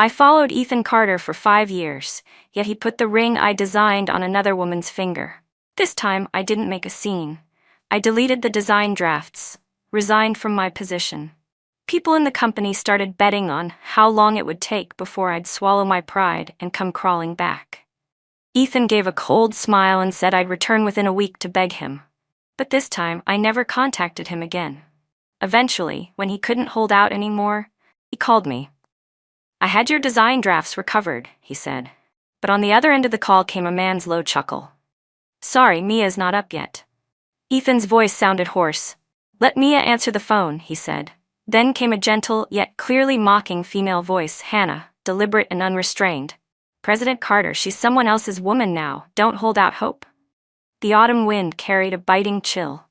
I followed Ethan Carter for 5 years, yet he put the ring I designed on another woman's finger. This time, I didn't make a scene. I deleted the design drafts, resigned from my position. People in the company started betting on how long it would take before I'd swallow my pride and come crawling back. Ethan gave a cold smile and said I'd return within a week to beg him. But this time, I never contacted him again. Eventually, when he couldn't hold out anymore, he called me. "I had your design drafts recovered," he said. But on the other end of the call came a man's low chuckle. "Sorry, Mia's not up yet." Ethan's voice sounded hoarse. "Let Mia answer the phone," he said. Then came a gentle, yet clearly mocking female voice, "Hannah," deliberate and unrestrained. "President Carter, she's someone else's woman now. Don't hold out hope." The autumn wind carried a biting chill.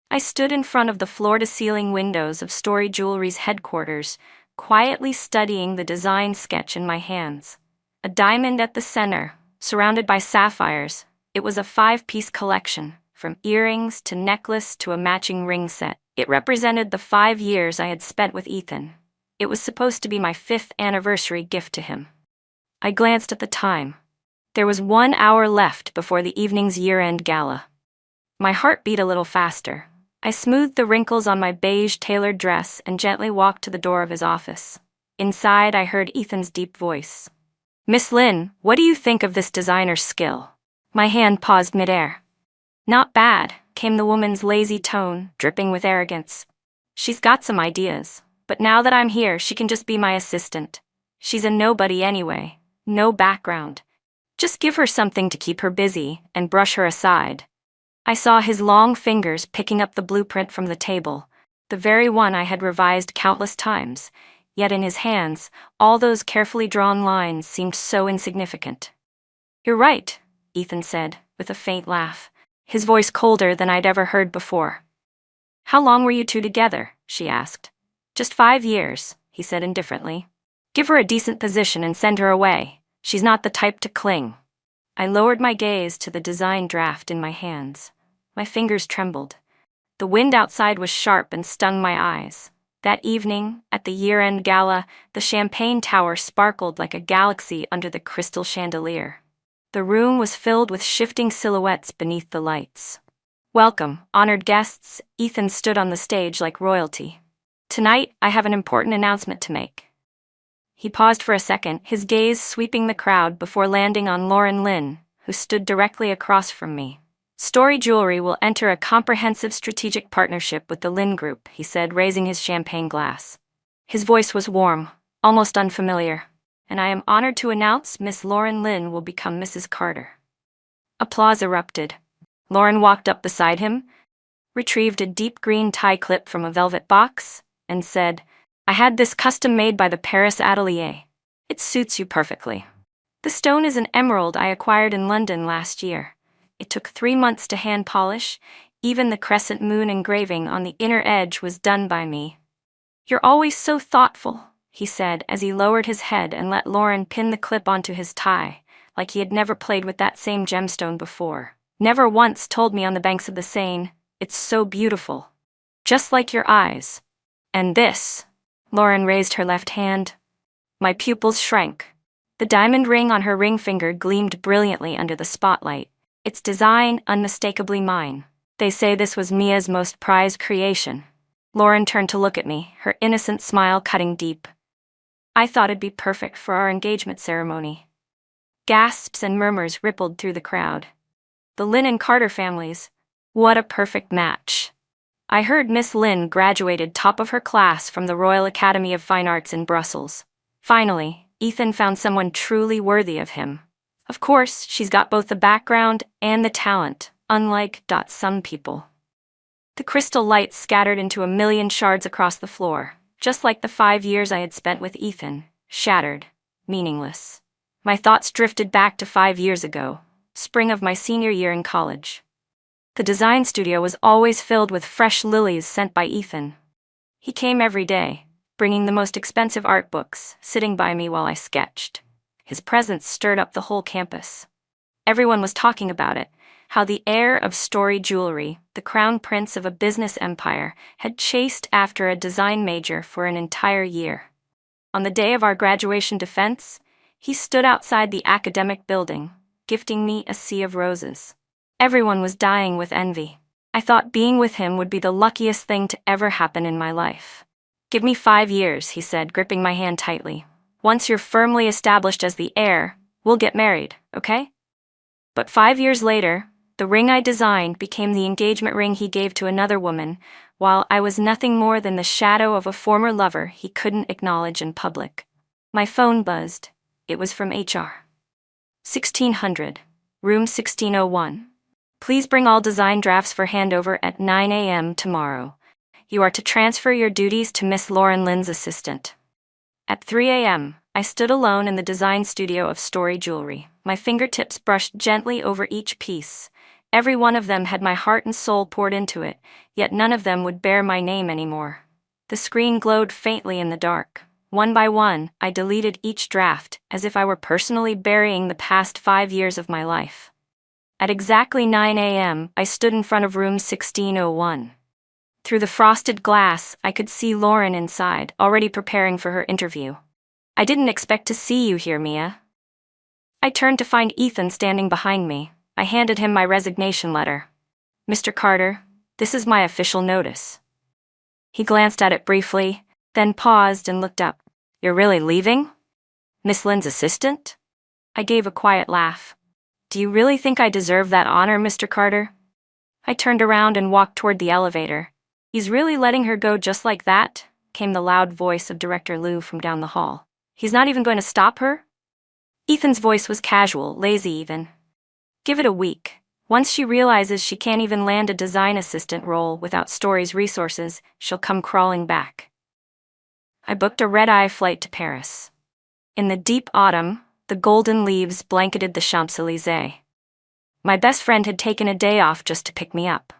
I stood in front of the floor-to-ceiling windows of Story Jewelry's headquarters, quietly studying the design sketch in my hands. A diamond at the center, surrounded by sapphires. It was a 5-piece collection, from earrings to necklace to a matching ring set. It represented the 5 years I had spent with Ethan. It was supposed to be my 5th anniversary gift to him. I glanced at the time. There was 1 hour left before the evening's year-end gala. My heart beat a little faster. I smoothed the wrinkles on my beige tailored dress and gently walked to the door of his office. Inside, I heard Ethan's deep voice. "Miss Lin, what do you think of this designer's skill?" My hand paused midair. "Not bad," came the woman's lazy tone, dripping with arrogance. "She's got some ideas, but now that I'm here, she can just be my assistant. She's a nobody anyway, no background. Just give her something to keep her busy and brush her aside." I saw his long fingers picking up the blueprint from the table, the very one I had revised countless times, yet in his hands, all those carefully drawn lines seemed so insignificant. "You're right," Ethan said, with a faint laugh, his voice colder than I'd ever heard before. "How long were you two together?" she asked. "Just 5 years," he said indifferently. "Give her a decent position and send her away. She's not the type to cling." I lowered my gaze to the design draft in my hands. My fingers trembled. The wind outside was sharp and stung my eyes. That evening, at the year-end gala, the champagne tower sparkled like a galaxy under the crystal chandelier. The room was filled with shifting silhouettes beneath the lights. "Welcome, honored guests," Ethan stood on the stage like royalty. "Tonight, I have an important announcement to make." He paused for a second, his gaze sweeping the crowd before landing on Lauren Lin, who stood directly across from me. "Story Jewelry will enter a comprehensive strategic partnership with the Lin Group," he said, raising his champagne glass. His voice was warm, almost unfamiliar. "And I am honored to announce Miss Lauren Lin will become Mrs. Carter." Applause erupted. Lauren walked up beside him, retrieved a deep green tie clip from a velvet box, and said, "I had this custom made by the Paris Atelier. It suits you perfectly. The stone is an emerald I acquired in London last year. It took 3 months to hand polish. Even the crescent moon engraving on the inner edge was done by me." "You're always so thoughtful," he said as he lowered his head and let Lauren pin the clip onto his tie, like he had never played with that same gemstone before. "Never once told me on the banks of the Seine, it's so beautiful. Just like your eyes. And this." Lauren raised her left hand. My pupils shrank. The diamond ring on her ring finger gleamed brilliantly under the spotlight, its design unmistakably mine. "They say this was Mia's most prized creation." Lauren turned to look at me, her innocent smile cutting deep. "I thought it'd be perfect for our engagement ceremony." Gasps and murmurs rippled through the crowd. The Lin and Carter families. What a perfect match. I heard Miss Lin graduated top of her class from the Royal Academy of Fine Arts in Brussels. Finally, Ethan found someone truly worthy of him. Of course, she's got both the background and the talent, unlike some people. The crystal lights scattered into a million shards across the floor, just like the 5 years I had spent with Ethan, shattered, meaningless. My thoughts drifted back to 5 years ago, spring of my senior year in college. The design studio was always filled with fresh lilies sent by Ethan. He came every day, bringing the most expensive art books, sitting by me while I sketched. His presence stirred up the whole campus. Everyone was talking about it, how the heir of Story Jewelry, the crown prince of a business empire, had chased after a design major for an entire year. On the day of our graduation defense, he stood outside the academic building, gifting me a sea of roses. Everyone was dying with envy. I thought being with him would be the luckiest thing to ever happen in my life. "Give me 5 years," he said, gripping my hand tightly. "Once you're firmly established as the heir, we'll get married, okay?" But 5 years later, the ring I designed became the engagement ring he gave to another woman, while I was nothing more than the shadow of a former lover he couldn't acknowledge in public. My phone buzzed. It was from HR. 1600, room 1601. "Please bring all design drafts for handover at 9 a.m. tomorrow. You are to transfer your duties to Miss Lauren Lynn's assistant." At 3 a.m., I stood alone in the design studio of Story Jewelry. My fingertips brushed gently over each piece. Every one of them had my heart and soul poured into it, yet none of them would bear my name anymore. The screen glowed faintly in the dark. One by one, I deleted each draft, as if I were personally burying the past 5 years of my life. At exactly 9 a.m., I stood in front of room 1601. Through the frosted glass, I could see Lauren inside, already preparing for her interview. "I didn't expect to see you here, Mia." I turned to find Ethan standing behind me. I handed him my resignation letter. "Mr. Carter, this is my official notice." He glanced at it briefly, then paused and looked up. "You're really leaving? Miss Lynn's assistant?" I gave a quiet laugh. "Do you really think I deserve that honor, Mr. Carter?" I turned around and walked toward the elevator. "He's really letting her go just like that?" came the loud voice of Director Liu from down the hall. "He's not even going to stop her?" Ethan's voice was casual, lazy even. "Give it a week. Once she realizes she can't even land a design assistant role without Story's resources, she'll come crawling back." I booked a red-eye flight to Paris. In the deep autumn, the golden leaves blanketed the Champs-Élysées. My best friend had taken a day off just to pick me up.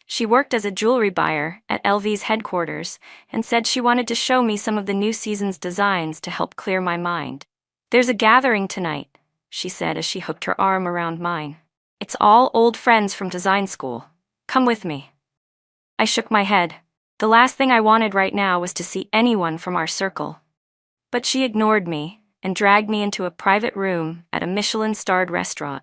She worked as a jewelry buyer at LV's headquarters and said she wanted to show me some of the new season's designs to help clear my mind. "There's a gathering tonight," she said as she hooked her arm around mine. "It's all old friends from design school. Come with me." I shook my head. The last thing I wanted right now was to see anyone from our circle. But she ignored me and dragged me into a private room at a Michelin-starred restaurant.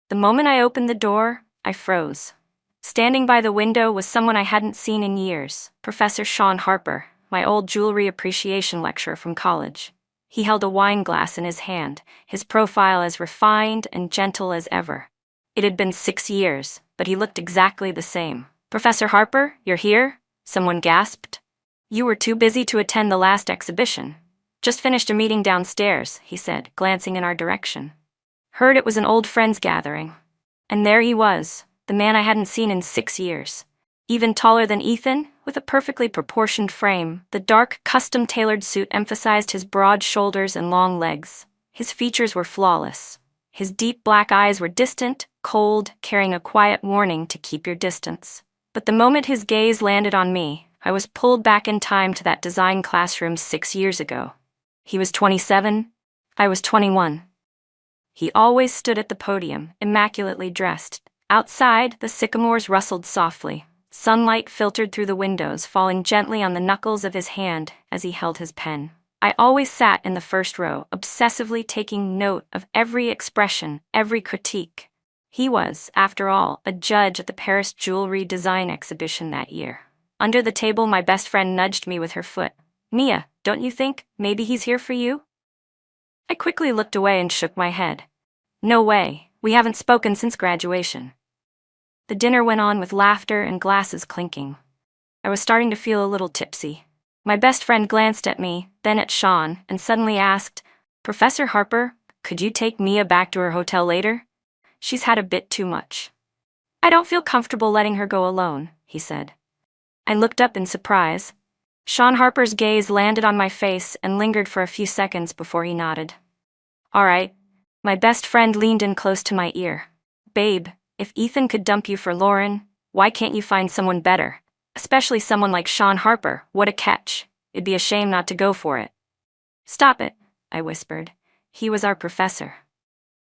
The moment I opened the door, I froze. Standing by the window was someone I hadn't seen in years, Professor Sean Harper, my old jewelry appreciation lecturer from college. He held a wine glass in his hand, his profile as refined and gentle as ever. It had been 6 years, but he looked exactly the same. "Professor Harper, you're here?" someone gasped. "You were too busy to attend the last exhibition. Just finished a meeting downstairs," he said, glancing in our direction. "Heard it was an old friends gathering." And there he was, the man I hadn't seen in 6 years. Even taller than Ethan, with a perfectly proportioned frame, the dark, custom-tailored suit emphasized his broad shoulders and long legs. His features were flawless. His deep black eyes were distant, cold, carrying a quiet warning to keep your distance. But the moment his gaze landed on me, I was pulled back in time to that design classroom 6 years ago. He was 27, I was 21. He always stood at the podium, immaculately dressed. Outside, the sycamores rustled softly. Sunlight filtered through the windows, falling gently on the knuckles of his hand as he held his pen. I always sat in the first row, obsessively taking note of every expression, every critique. He was, after all, a judge at the Paris Jewelry Design Exhibition that year. Under the table, my best friend nudged me with her foot. "Mia, don't you think maybe he's here for you?" I quickly looked away and shook my head. "No way, we haven't spoken since graduation." The dinner went on with laughter and glasses clinking. I was starting to feel a little tipsy. My best friend glanced at me, then at Sean, and suddenly asked, "Professor Harper, could you take Mia back to her hotel later? She's had a bit too much." "I don't feel comfortable letting her go alone," he said. I looked up in surprise. Sean Harper's gaze landed on my face and lingered for a few seconds before he nodded. "All right." My best friend leaned in close to my ear. "Babe, if Ethan could dump you for Lauren, why can't you find someone better? Especially someone like Sean Harper, what a catch. It'd be a shame not to go for it." "Stop it," I whispered. "He was our professor."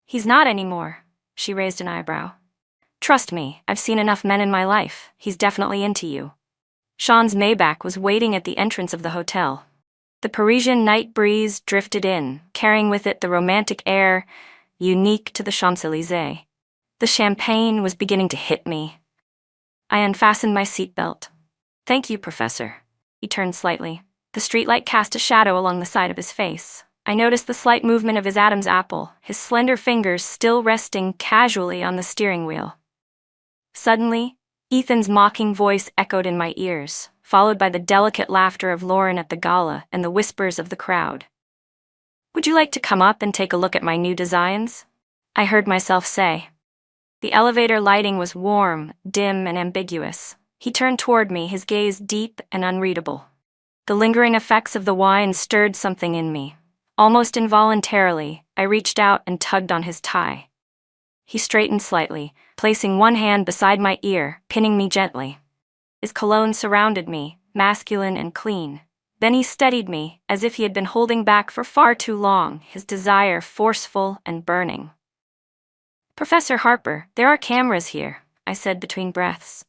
"He's not anymore." She raised an eyebrow. "Trust me, I've seen enough men in my life. He's definitely into you." Sean's Maybach was waiting at the entrance of the hotel. The Parisian night breeze drifted in, carrying with it the romantic air unique to the Champs-Élysées. The champagne was beginning to hit me. I unfastened my seatbelt. "Thank you, Professor." He turned slightly. The streetlight cast a shadow along the side of his face. I noticed the slight movement of his Adam's apple, his slender fingers still resting casually on the steering wheel. Suddenly, Ethan's mocking voice echoed in my ears, followed by the delicate laughter of Lauren at the gala and the whispers of the crowd. "Would you like to come up and take a look at my new designs?" I heard myself say. The elevator lighting was warm, dim, and ambiguous. He turned toward me, his gaze deep and unreadable. The lingering effects of the wine stirred something in me. Almost involuntarily, I reached out and tugged on his tie. He straightened slightly, placing one hand beside my ear, pinning me gently. His cologne surrounded me, masculine and clean. Then he steadied me, as if he had been holding back for far too long, his desire forceful and burning. "Professor Harper, there are cameras here," I said between breaths.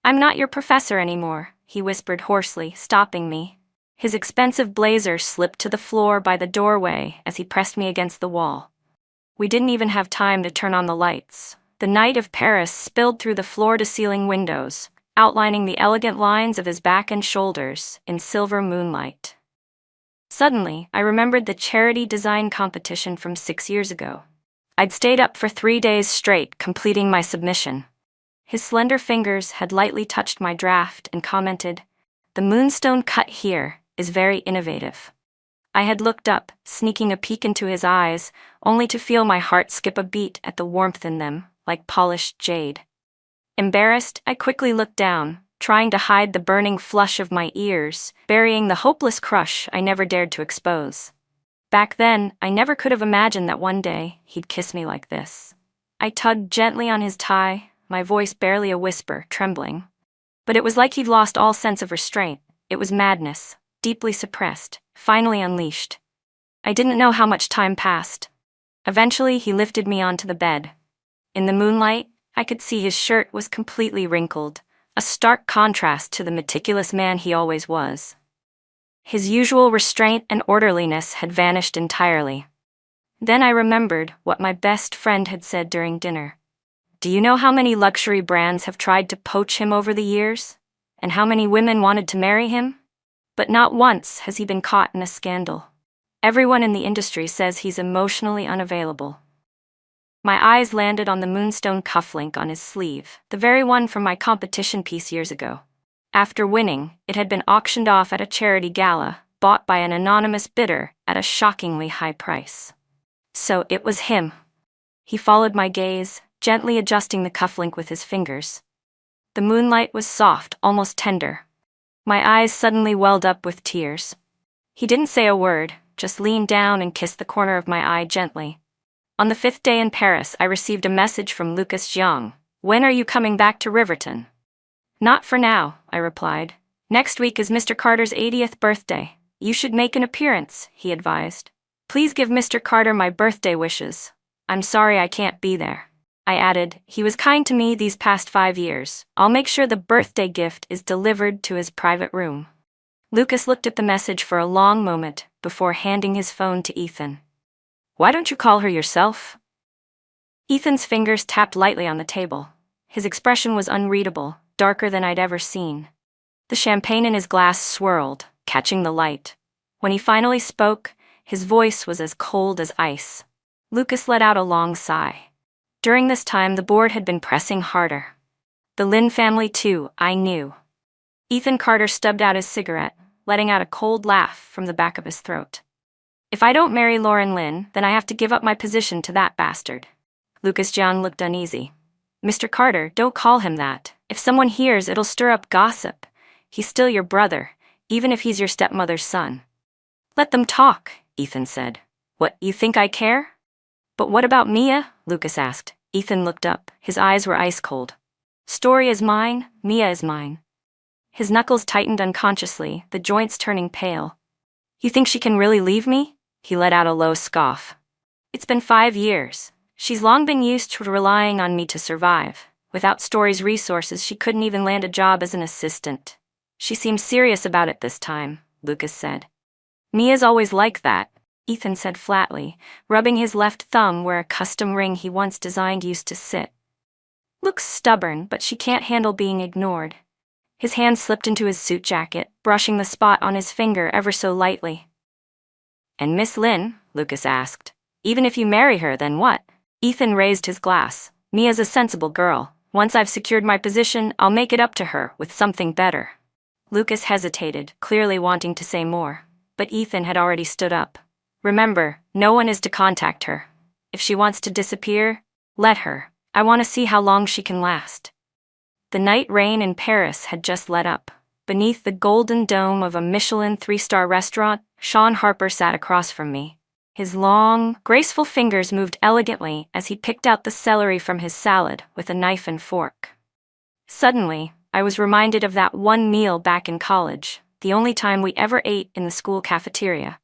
"I'm not your professor anymore," he whispered hoarsely, stopping me. His expensive blazer slipped to the floor by the doorway as he pressed me against the wall. We didn't even have time to turn on the lights. The night of Paris spilled through the floor-to-ceiling windows, outlining the elegant lines of his back and shoulders in silver moonlight. Suddenly, I remembered the charity design competition from 6 years ago. I'd stayed up for 3 days straight, completing my submission. His slender fingers had lightly touched my draft and commented, "The moonstone cut here is very innovative." I had looked up, sneaking a peek into his eyes, only to feel my heart skip a beat at the warmth in them, like polished jade. Embarrassed, I quickly looked down, trying to hide the burning flush of my ears, burying the hopeless crush I never dared to expose. Back then, I never could have imagined that one day he'd kiss me like this. I tugged gently on his tie, my voice barely a whisper, trembling. But it was like he'd lost all sense of restraint. It was madness, deeply suppressed, finally unleashed. I didn't know how much time passed. Eventually, he lifted me onto the bed. In the moonlight, I could see his shirt was completely wrinkled, a stark contrast to the meticulous man he always was. His usual restraint and orderliness had vanished entirely. Then I remembered what my best friend had said during dinner. "Do you know how many luxury brands have tried to poach him over the years? And how many women wanted to marry him? But not once has he been caught in a scandal. Everyone in the industry says he's emotionally unavailable." My eyes landed on the moonstone cufflink on his sleeve, the very one from my competition piece years ago. After winning, it had been auctioned off at a charity gala, bought by an anonymous bidder at a shockingly high price. So it was him. He followed my gaze, gently adjusting the cufflink with his fingers. The moonlight was soft, almost tender. My eyes suddenly welled up with tears. He didn't say a word, just leaned down and kissed the corner of my eye gently. On the 5th day in Paris, I received a message from Lucas Jiang. "When are you coming back to Riverton?" "Not for now," I replied. "Next week is Mr. Carter's 80th birthday. You should make an appearance," he advised. "Please give Mr. Carter my birthday wishes. I'm sorry I can't be there." I added, "He was kind to me these past 5 years. I'll make sure the birthday gift is delivered to his private room." Lucas looked at the message for a long moment before handing his phone to Ethan. "Why don't you call her yourself?" Ethan's fingers tapped lightly on the table. His expression was unreadable, darker than I'd ever seen. The champagne in his glass swirled, catching the light. When he finally spoke, his voice was as cold as ice. Lucas let out a long sigh. During this time, the board had been pressing harder. The Lin family, too, I knew. Ethan Carter stubbed out his cigarette, letting out a cold laugh from the back of his throat. "If I don't marry Lauren Lin, then I have to give up my position to that bastard." Lucas Jiang looked uneasy. "Mr. Carter, don't call him that. If someone hears, it'll stir up gossip. He's still your brother, even if he's your stepmother's son." "Let them talk," Ethan said. "What, you think I care?" "But what about Mia?" Lucas asked. Ethan looked up. His eyes were ice cold. "Story is mine, Mia is mine." His knuckles tightened unconsciously, the joints turning pale. "You think she can really leave me?" He let out a low scoff. "It's been 5 years. She's long been used to relying on me to survive. Without Story's resources, she couldn't even land a job as an assistant. She seems serious about it this time," Lucas said. Mia's always like that, Ethan said flatly, rubbing his left thumb where a custom ring he once designed used to sit. Looks stubborn, but she can't handle being ignored. His hand slipped into his suit jacket, brushing the spot on his finger ever so lightly. And Miss Lynn, Lucas asked, even if you marry her, then what? Ethan raised his glass. Mia's a sensible girl. Once I've secured my position, I'll make it up to her with something better. Lucas hesitated, clearly wanting to say more, but Ethan had already stood up. Remember, no one is to contact her. If she wants to disappear, let her. I want to see how long she can last. The night rain in Paris had just let up. Beneath the golden dome of a Michelin 3-star restaurant, Sean Harper sat across from me. His long, graceful fingers moved elegantly as he picked out the celery from his salad with a knife and fork. Suddenly, I was reminded of that one meal back in college, the only time we ever ate in the school cafeteria.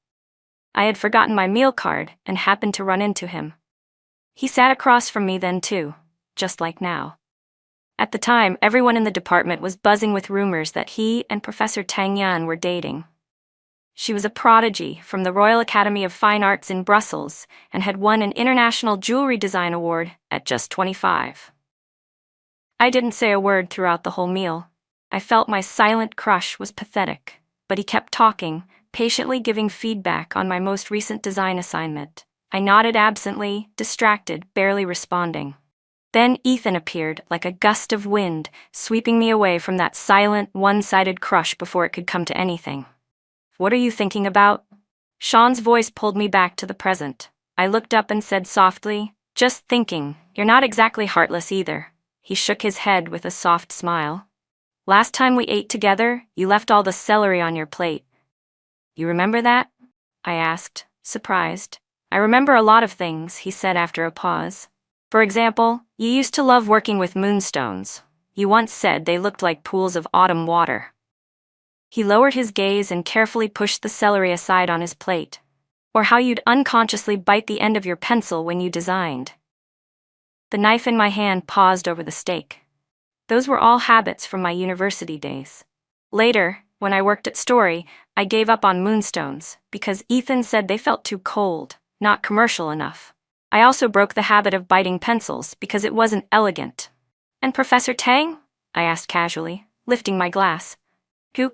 I had forgotten my meal card and happened to run into him. He sat across from me then too, just like now. At the time, everyone in the department was buzzing with rumors that he and Professor Tang Yan were dating. She was a prodigy from the Royal Academy of Fine Arts in Brussels and had won an International Jewelry Design Award at just 25. I didn't say a word throughout the whole meal. I felt my silent crush was pathetic, but he kept talking, patiently giving feedback on my most recent design assignment. I nodded absently, distracted, barely responding. Then Ethan appeared like a gust of wind, sweeping me away from that silent, one-sided crush before it could come to anything. What are you thinking about? Sean's voice pulled me back to the present. I looked up and said softly, just thinking, you're not exactly heartless either. He shook his head with a soft smile. Last time we ate together, you left all the celery on your plate. You remember that? I asked, surprised. I remember a lot of things, he said after a pause. For example, you used to love working with moonstones. You once said they looked like pools of autumn water. He lowered his gaze and carefully pushed the celery aside on his plate. Or how you'd unconsciously bite the end of your pencil when you designed. The knife in my hand paused over the steak. Those were all habits from my university days. Later, when I worked at Story, I gave up on moonstones because Ethan said they felt too cold, not commercial enough. I also broke the habit of biting pencils because it wasn't elegant. And Professor Tang? I asked casually, lifting my glass.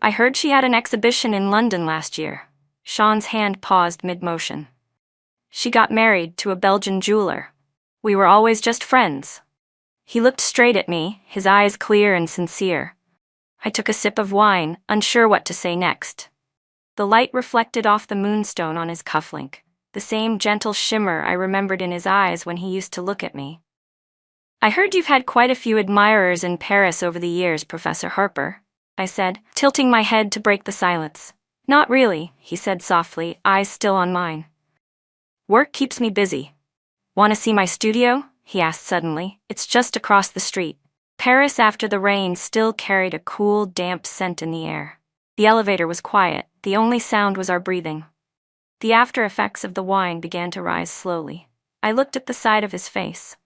I heard she had an exhibition in London last year. Sean's hand paused mid-motion. She got married to a Belgian jeweler. We were always just friends. He looked straight at me, his eyes clear and sincere. I took a sip of wine, unsure what to say next. The light reflected off the moonstone on his cufflink, the same gentle shimmer I remembered in his eyes when he used to look at me. I heard you've had quite a few admirers in Paris over the years, Professor Harper, I said, tilting my head to break the silence. Not really, he said softly, eyes still on mine. Work keeps me busy. Want to see my studio? He asked suddenly. It's just across the street. Paris after the rain still carried a cool, damp scent in the air. The elevator was quiet, the only sound was our breathing. The after effects of the wine began to rise slowly. I looked at the side of his face,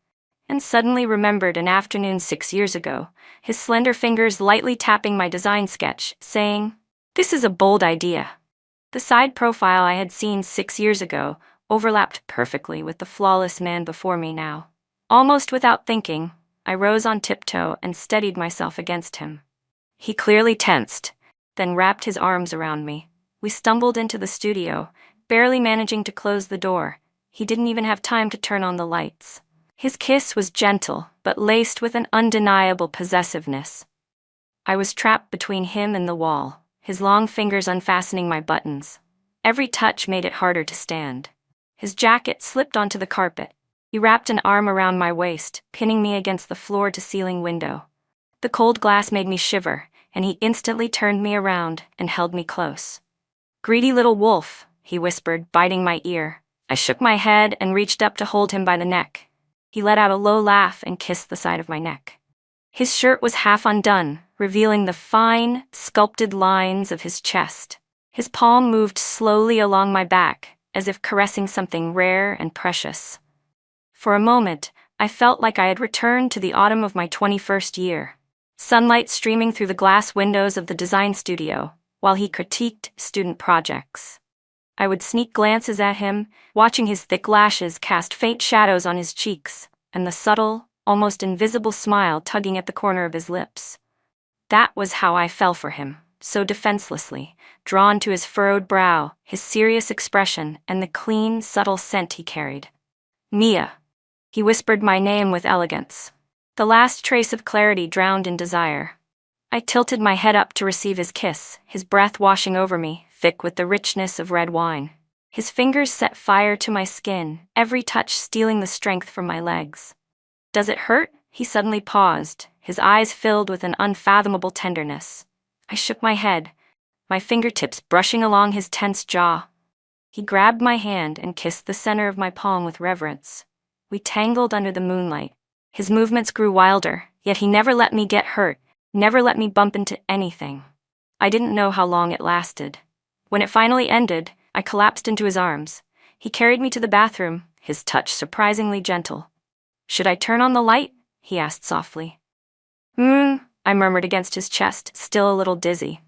and suddenly remembered an afternoon 6 years ago, his slender fingers lightly tapping my design sketch, saying, "This is a bold idea." The side profile I had seen 6 years ago overlapped perfectly with the flawless man before me now. Almost without thinking, I rose on tiptoe and steadied myself against him. He clearly tensed, then wrapped his arms around me. We stumbled into the studio, barely managing to close the door. He didn't even have time to turn on the lights. His kiss was gentle, but laced with an undeniable possessiveness. I was trapped between him and the wall, his long fingers unfastening my buttons. Every touch made it harder to stand. His jacket slipped onto the carpet. He wrapped an arm around my waist, pinning me against the floor-to-ceiling window. The cold glass made me shiver, and he instantly turned me around and held me close. "Greedy little wolf," he whispered, biting my ear. I shook my head and reached up to hold him by the neck. He let out a low laugh and kissed the side of my neck. His shirt was half undone, revealing the fine, sculpted lines of his chest. His palm moved slowly along my back, as if caressing something rare and precious. For a moment, I felt like I had returned to the autumn of my 21st year. Sunlight streaming through the glass windows of the design studio, while he critiqued student projects. I would sneak glances at him, watching his thick lashes cast faint shadows on his cheeks, and the subtle, almost invisible smile tugging at the corner of his lips. That was how I fell for him, so defenselessly, drawn to his furrowed brow, his serious expression, and the clean, subtle scent he carried. Mia. He whispered my name with elegance. The last trace of clarity drowned in desire. I tilted my head up to receive his kiss, his breath washing over me, thick with the richness of red wine. His fingers set fire to my skin, every touch stealing the strength from my legs. Does it hurt? He suddenly paused, his eyes filled with an unfathomable tenderness. I shook my head, my fingertips brushing along his tense jaw. He grabbed my hand and kissed the center of my palm with reverence. We tangled under the moonlight. His movements grew wilder, yet he never let me get hurt, never let me bump into anything. I didn't know how long it lasted. When it finally ended, I collapsed into his arms. He carried me to the bathroom, his touch surprisingly gentle. "Should I turn on the light?" he asked softly. I murmured against his chest, still a little dizzy.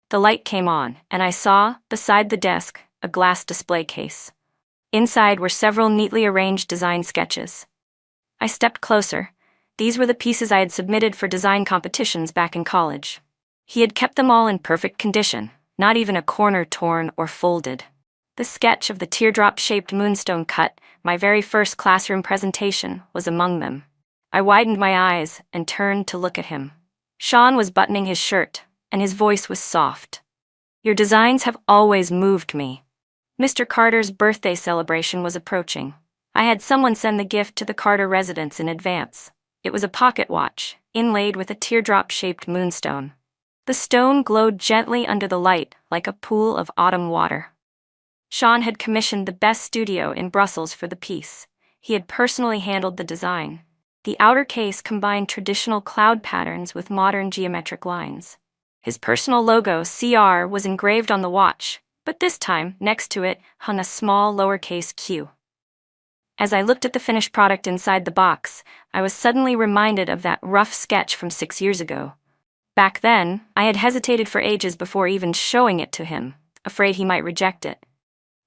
The light came on, and I saw, beside the desk, a glass display case. Inside were several neatly arranged design sketches. I stepped closer. These were the pieces I had submitted for design competitions back in college. He had kept them all in perfect condition, not even a corner torn or folded. The sketch of the teardrop-shaped moonstone cut, my very first classroom presentation, was among them. I widened my eyes and turned to look at him. Sean was buttoning his shirt, and his voice was soft. "Your designs have always moved me." Mr. Carter's birthday celebration was approaching. I had someone send the gift to the Carter residence in advance. It was a pocket watch, inlaid with a teardrop-shaped moonstone. The stone glowed gently under the light, like a pool of autumn water. Sean had commissioned the best studio in Brussels for the piece. He had personally handled the design. The outer case combined traditional cloud patterns with modern geometric lines. His personal logo, CR, was engraved on the watch, but this time, next to it, hung a small lowercase q. As I looked at the finished product inside the box, I was suddenly reminded of that rough sketch from 6 years ago. Back then, I had hesitated for ages before even showing it to him, afraid he might reject it.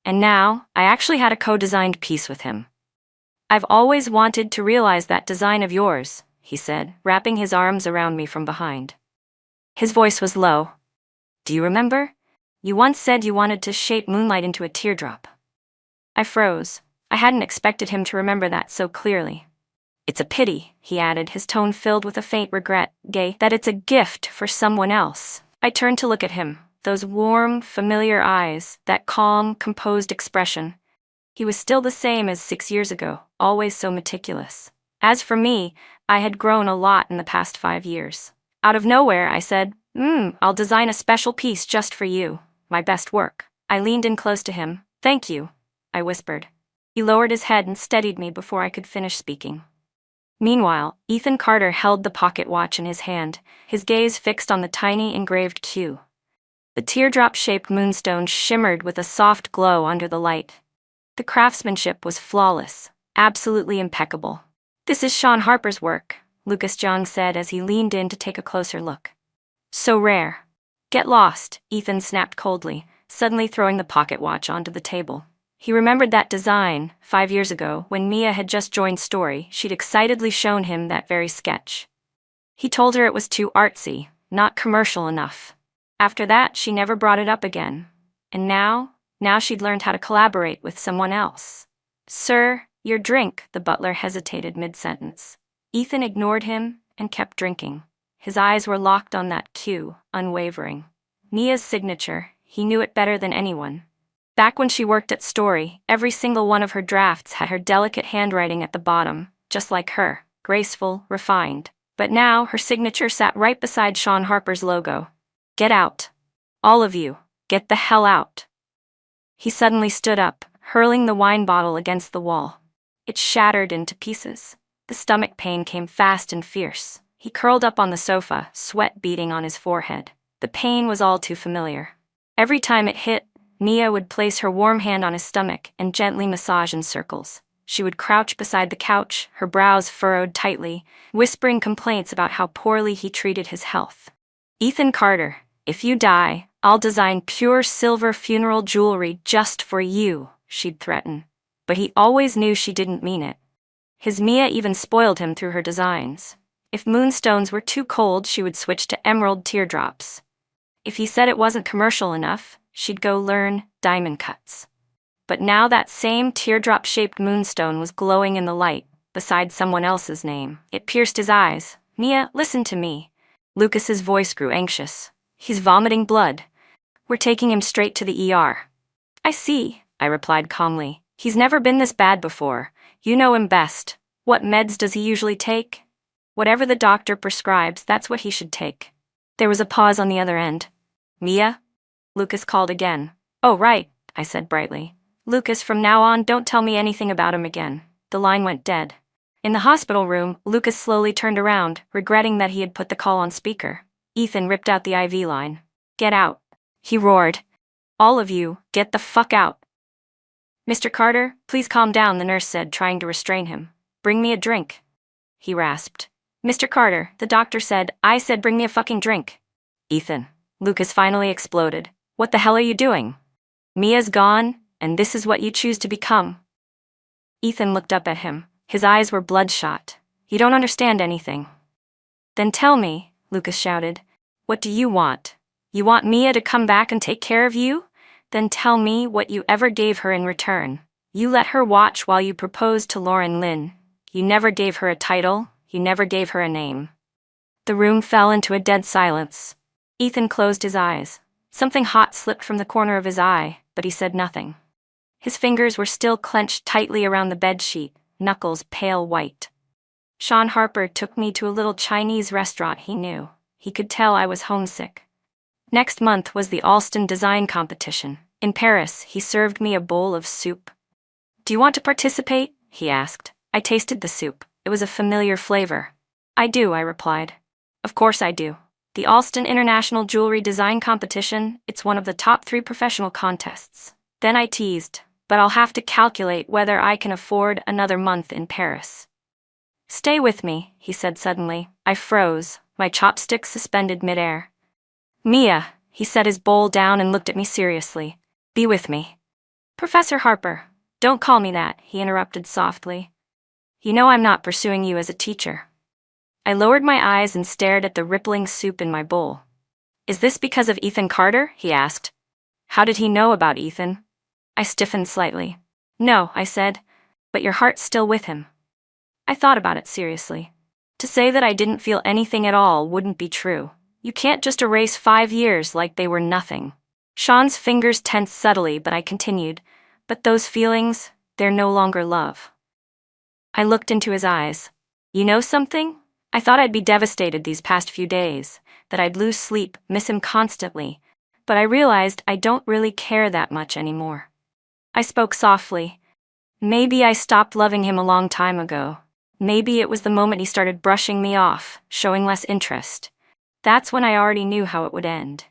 And now, I actually had a co-designed piece with him. "I've always wanted to realize that design of yours," he said, wrapping his arms around me from behind. His voice was low. "Do you remember? You once said you wanted to shape moonlight into a teardrop." I froze. I hadn't expected him to remember that so clearly. "It's a pity," he added, his tone filled with a faint regret, "that it's a gift for someone else." I turned to look at him, those warm, familiar eyes, that calm, composed expression. He was still the same as 6 years ago, always so meticulous. As for me, I had grown a lot in the past 5 years. Out of nowhere, I said, I'll design a special piece just for you, my best work." I leaned in close to him. "Thank you," I whispered. He lowered his head and steadied me before I could finish speaking. Meanwhile, Ethan Carter held the pocket watch in his hand, his gaze fixed on the tiny engraved Q. The teardrop-shaped moonstone shimmered with a soft glow under the light. The craftsmanship was flawless, absolutely impeccable. "This is Sean Harper's work," Lucas Jung said as he leaned in to take a closer look. "So rare." "Get lost," Ethan snapped coldly, suddenly throwing the pocket watch onto the table. He remembered that design, 5 years ago, when Mia had just joined Story. She'd excitedly shown him that very sketch. He told her it was too artsy, not commercial enough. After that, she never brought it up again. And now she'd learned how to collaborate with someone else. "Sir, your drink," the butler hesitated mid-sentence. Ethan ignored him and kept drinking. His eyes were locked on that Q, unwavering. Mia's signature, he knew it better than anyone. Back when she worked at Story, every single one of her drafts had her delicate handwriting at the bottom, just like her, graceful, refined. But now her signature sat right beside Sean Harper's logo. "Get out. All of you, get the hell out." He suddenly stood up, hurling the wine bottle against the wall. It shattered into pieces. The stomach pain came fast and fierce. He curled up on the sofa, sweat beading on his forehead. The pain was all too familiar. Every time it hit, Mia would place her warm hand on his stomach and gently massage in circles. She would crouch beside the couch, her brows furrowed tightly, whispering complaints about how poorly he treated his health. "Ethan Carter, if you die, I'll design pure silver funeral jewelry just for you, she'd threaten. But he always knew she didn't mean it. His Mia even spoiled him through her designs. If moonstones were too cold, she would switch to emerald teardrops. If he said it wasn't commercial enough, she'd go learn diamond cuts. But now that same teardrop-shaped moonstone was glowing in the light, beside someone else's name. It pierced his eyes. Mia, listen to me. Lucas's voice grew anxious. He's vomiting blood. We're taking him straight to the ER. I see, I replied calmly. He's never been this bad before. You know him best. What meds does he usually take? Whatever the doctor prescribes, that's what he should take. There was a pause on the other end. Mia? Lucas called again. Oh, right, I said brightly. Lucas, from now on, don't tell me anything about him again. The line went dead. In the hospital room, Lucas slowly turned around, regretting that he had put the call on speaker. Ethan ripped out the IV line. Get out. He roared. All of you, get the fuck out. Mr. Carter, please calm down, the nurse said, trying to restrain him. Bring me a drink. He rasped. Mr. Carter, the doctor said, I said bring me a fucking drink. Ethan. Lucas finally exploded. What the hell are you doing? Mia's gone, and this is what you choose to become. Ethan looked up at him. His eyes were bloodshot. You don't understand anything. Then tell me, Lucas shouted. What do you want? You want Mia to come back and take care of you? Then tell me what you ever gave her in return. You let her watch while you proposed to Lauren Lynn. You never gave her a title. You never gave her a name. The room fell into a dead silence. Ethan closed his eyes. Something hot slipped from the corner of his eye, but he said nothing. His fingers were still clenched tightly around the bedsheet, knuckles pale white. Sean Harper took me to a little Chinese restaurant he knew. He could tell I was homesick. Next month was the Alston Design Competition. In Paris, he served me a bowl of soup. Do you want to participate? He asked. I tasted the soup. It was a familiar flavor. I do, I replied. Of course I do. The Alston International Jewelry Design Competition, it's one of the top 3 professional contests. Then I teased, but I'll have to calculate whether I can afford another month in Paris. Stay with me, he said suddenly. I froze, my chopsticks suspended midair. Mia, he set his bowl down and looked at me seriously. Be with me. Professor Harper, don't call me that, he interrupted softly. You know I'm not pursuing you as a teacher. I lowered my eyes and stared at the rippling soup in my bowl. Is this because of Ethan Carter? He asked. How did he know about Ethan? I stiffened slightly. No, I said, but your heart's still with him. I thought about it seriously. To say that I didn't feel anything at all wouldn't be true. You can't just erase 5 years like they were nothing. Sean's fingers tensed subtly, but I continued. But those feelings, they're no longer love. I looked into his eyes. You know something? I thought I'd be devastated these past few days, that I'd lose sleep, miss him constantly, but I realized I don't really care that much anymore. I spoke softly. Maybe I stopped loving him a long time ago. Maybe it was the moment he started brushing me off, showing less interest. That's when I already knew how it would end.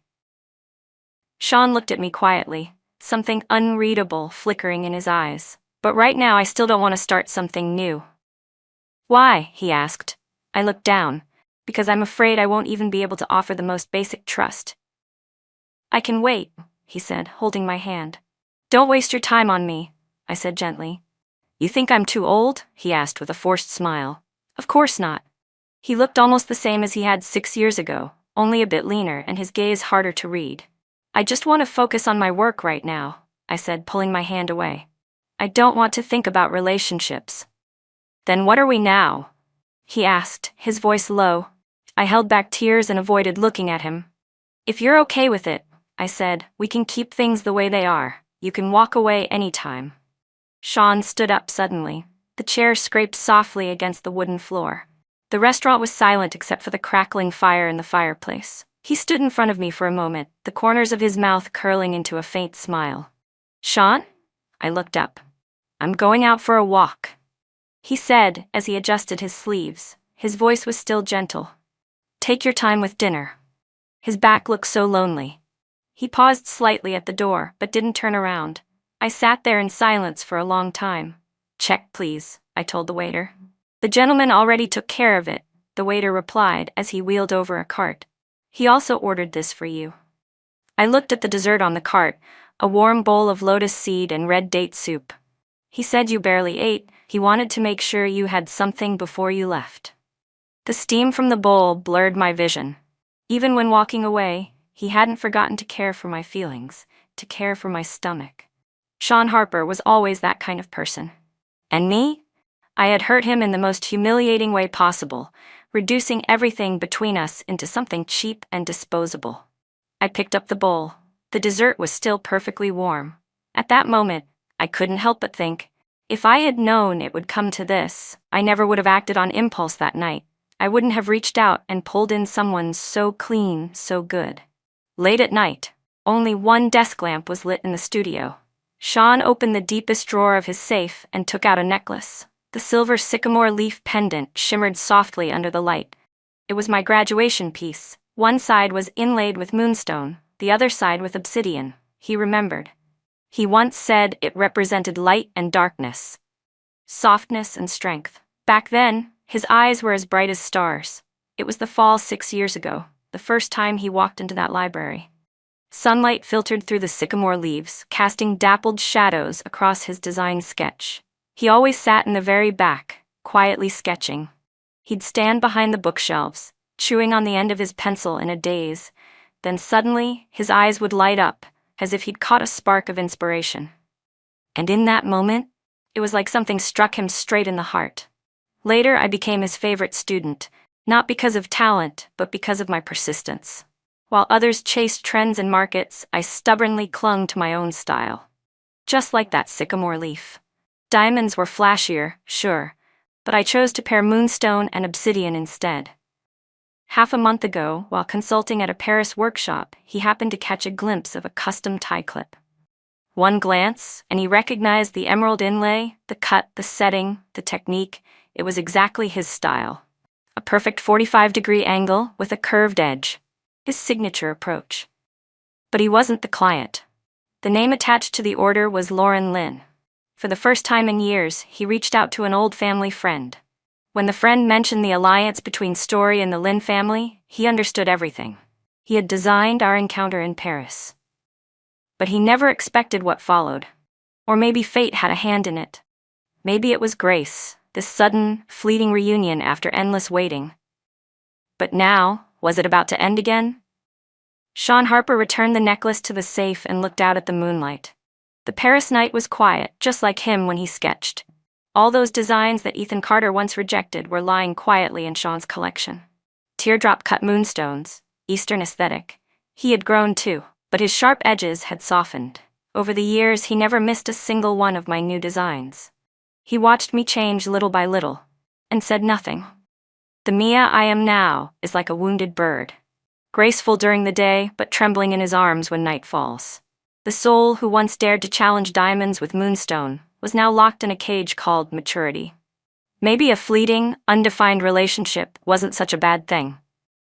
Sean looked at me quietly, something unreadable flickering in his eyes. But right now I still don't want to start something new. Why? He asked. I looked down, because I'm afraid I won't even be able to offer the most basic trust. I can wait, he said, holding my hand. Don't waste your time on me, I said gently. You think I'm too old? He asked with a forced smile. Of course not. He looked almost the same as he had 6 years ago, only a bit leaner and his gaze harder to read. I just want to focus on my work right now, I said, pulling my hand away. I don't want to think about relationships. Then what are we now? He asked, his voice low. I held back tears and avoided looking at him. If you're okay with it, I said, we can keep things the way they are. You can walk away anytime. Sean stood up suddenly. The chair scraped softly against the wooden floor. The restaurant was silent except for the crackling fire in the fireplace. He stood in front of me for a moment, the corners of his mouth curling into a faint smile. Sean? I looked up. I'm going out for a walk, he said as he adjusted his sleeves. His voice was still gentle. Take your time with dinner. His back looked so lonely. He paused slightly at the door, but didn't turn around. I sat there in silence for a long time. Check, please, I told the waiter. The gentleman already took care of it, the waiter replied as he wheeled over a cart. He also ordered this for you. I looked at the dessert on the cart, a warm bowl of lotus seed and red date soup. He said you barely ate. He wanted to make sure you had something before you left. The steam from the bowl blurred my vision. Even when walking away, he hadn't forgotten to care for my feelings, to care for my stomach. Sean Harper was always that kind of person. And me? I had hurt him in the most humiliating way possible, reducing everything between us into something cheap and disposable. I picked up the bowl. The dessert was still perfectly warm. At that moment, I couldn't help but think, if I had known it would come to this, I never would have acted on impulse that night. I wouldn't have reached out and pulled in someone so clean, so good. Late at night, only one desk lamp was lit in the studio. Sean opened the deepest drawer of his safe and took out a necklace. The silver sycamore leaf pendant shimmered softly under the light. It was my graduation piece. One side was inlaid with moonstone, the other side with obsidian, he remembered. He once said it represented light and darkness, softness and strength. Back then, his eyes were as bright as stars. It was the fall 6 years ago, the first time he walked into that library. Sunlight filtered through the sycamore leaves, casting dappled shadows across his design sketch. He always sat in the very back, quietly sketching. He'd stand behind the bookshelves, chewing on the end of his pencil in a daze. Then suddenly, his eyes would light up, as if he'd caught a spark of inspiration. And in that moment, it was like something struck him straight in the heart. Later, I became his favorite student, not because of talent, but because of my persistence. While others chased trends and markets, I stubbornly clung to my own style. Just like that sycamore leaf. Diamonds were flashier, sure, but I chose to pair moonstone and obsidian instead. Half a month ago, while consulting at a Paris workshop, he happened to catch a glimpse of a custom tie clip. One glance, and he recognized the emerald inlay, the cut, the setting, the technique. It was exactly his style. A perfect 45-degree angle with a curved edge. His signature approach. But he wasn't the client. The name attached to the order was Lauren Lin. For the first time in years, he reached out to an old family friend. When the friend mentioned the alliance between Story and the Lin family, he understood everything. He had designed our encounter in Paris. But he never expected what followed. Or maybe fate had a hand in it. Maybe it was grace, this sudden, fleeting reunion after endless waiting. But now, was it about to end again? Sean Harper returned the necklace to the safe and looked out at the moonlight. The Paris night was quiet, just like him when he sketched. All those designs that Ethan Carter once rejected were lying quietly in Sean's collection. Teardrop-cut moonstones, Eastern aesthetic. He had grown too, but his sharp edges had softened. Over the years, he never missed a single one of my new designs. He watched me change little by little, and said nothing. The Mia I am now is like a wounded bird, graceful during the day, but trembling in his arms when night falls. The soul who once dared to challenge diamonds with moonstone was now locked in a cage called maturity. Maybe a fleeting, undefined relationship wasn't such a bad thing.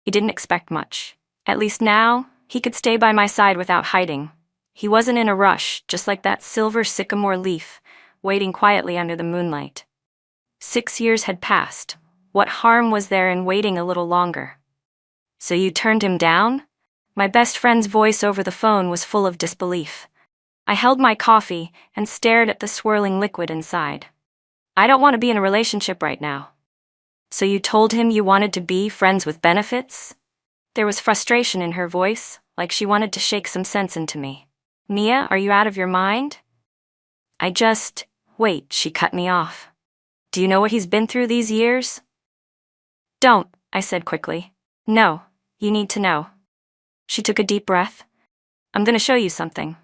He didn't expect much. At least now, he could stay by my side without hiding. He wasn't in a rush, just like that silver sycamore leaf, waiting quietly under the moonlight. 6 years had passed. What harm was there in waiting a little longer? So you turned him down? My best friend's voice over the phone was full of disbelief. I held my coffee and stared at the swirling liquid inside. I don't want to be in a relationship right now. So you told him you wanted to be friends with benefits? There was frustration in her voice, like she wanted to shake some sense into me. Mia, are you out of your mind? Wait, she cut me off. Do you know what he's been through these years? Don't, I said quickly. No, you need to know. She took a deep breath. I'm going to show you something.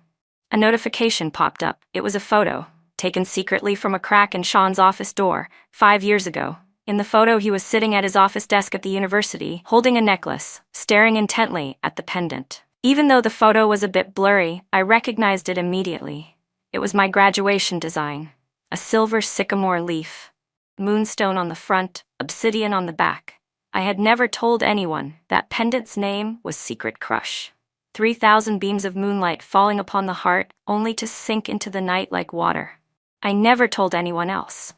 A notification popped up. It was a photo, taken secretly from a crack in Sean's office door, 5 years ago. In the photo, he was sitting at his office desk at the university, holding a necklace, staring intently at the pendant. Even though the photo was a bit blurry, I recognized it immediately. It was my graduation design. A silver sycamore leaf. Moonstone on the front, obsidian on the back. I had never told anyone that pendant's name was Secret Crush. 3,000 beams of moonlight falling upon the heart, only to sink into the night like water. I never told anyone else.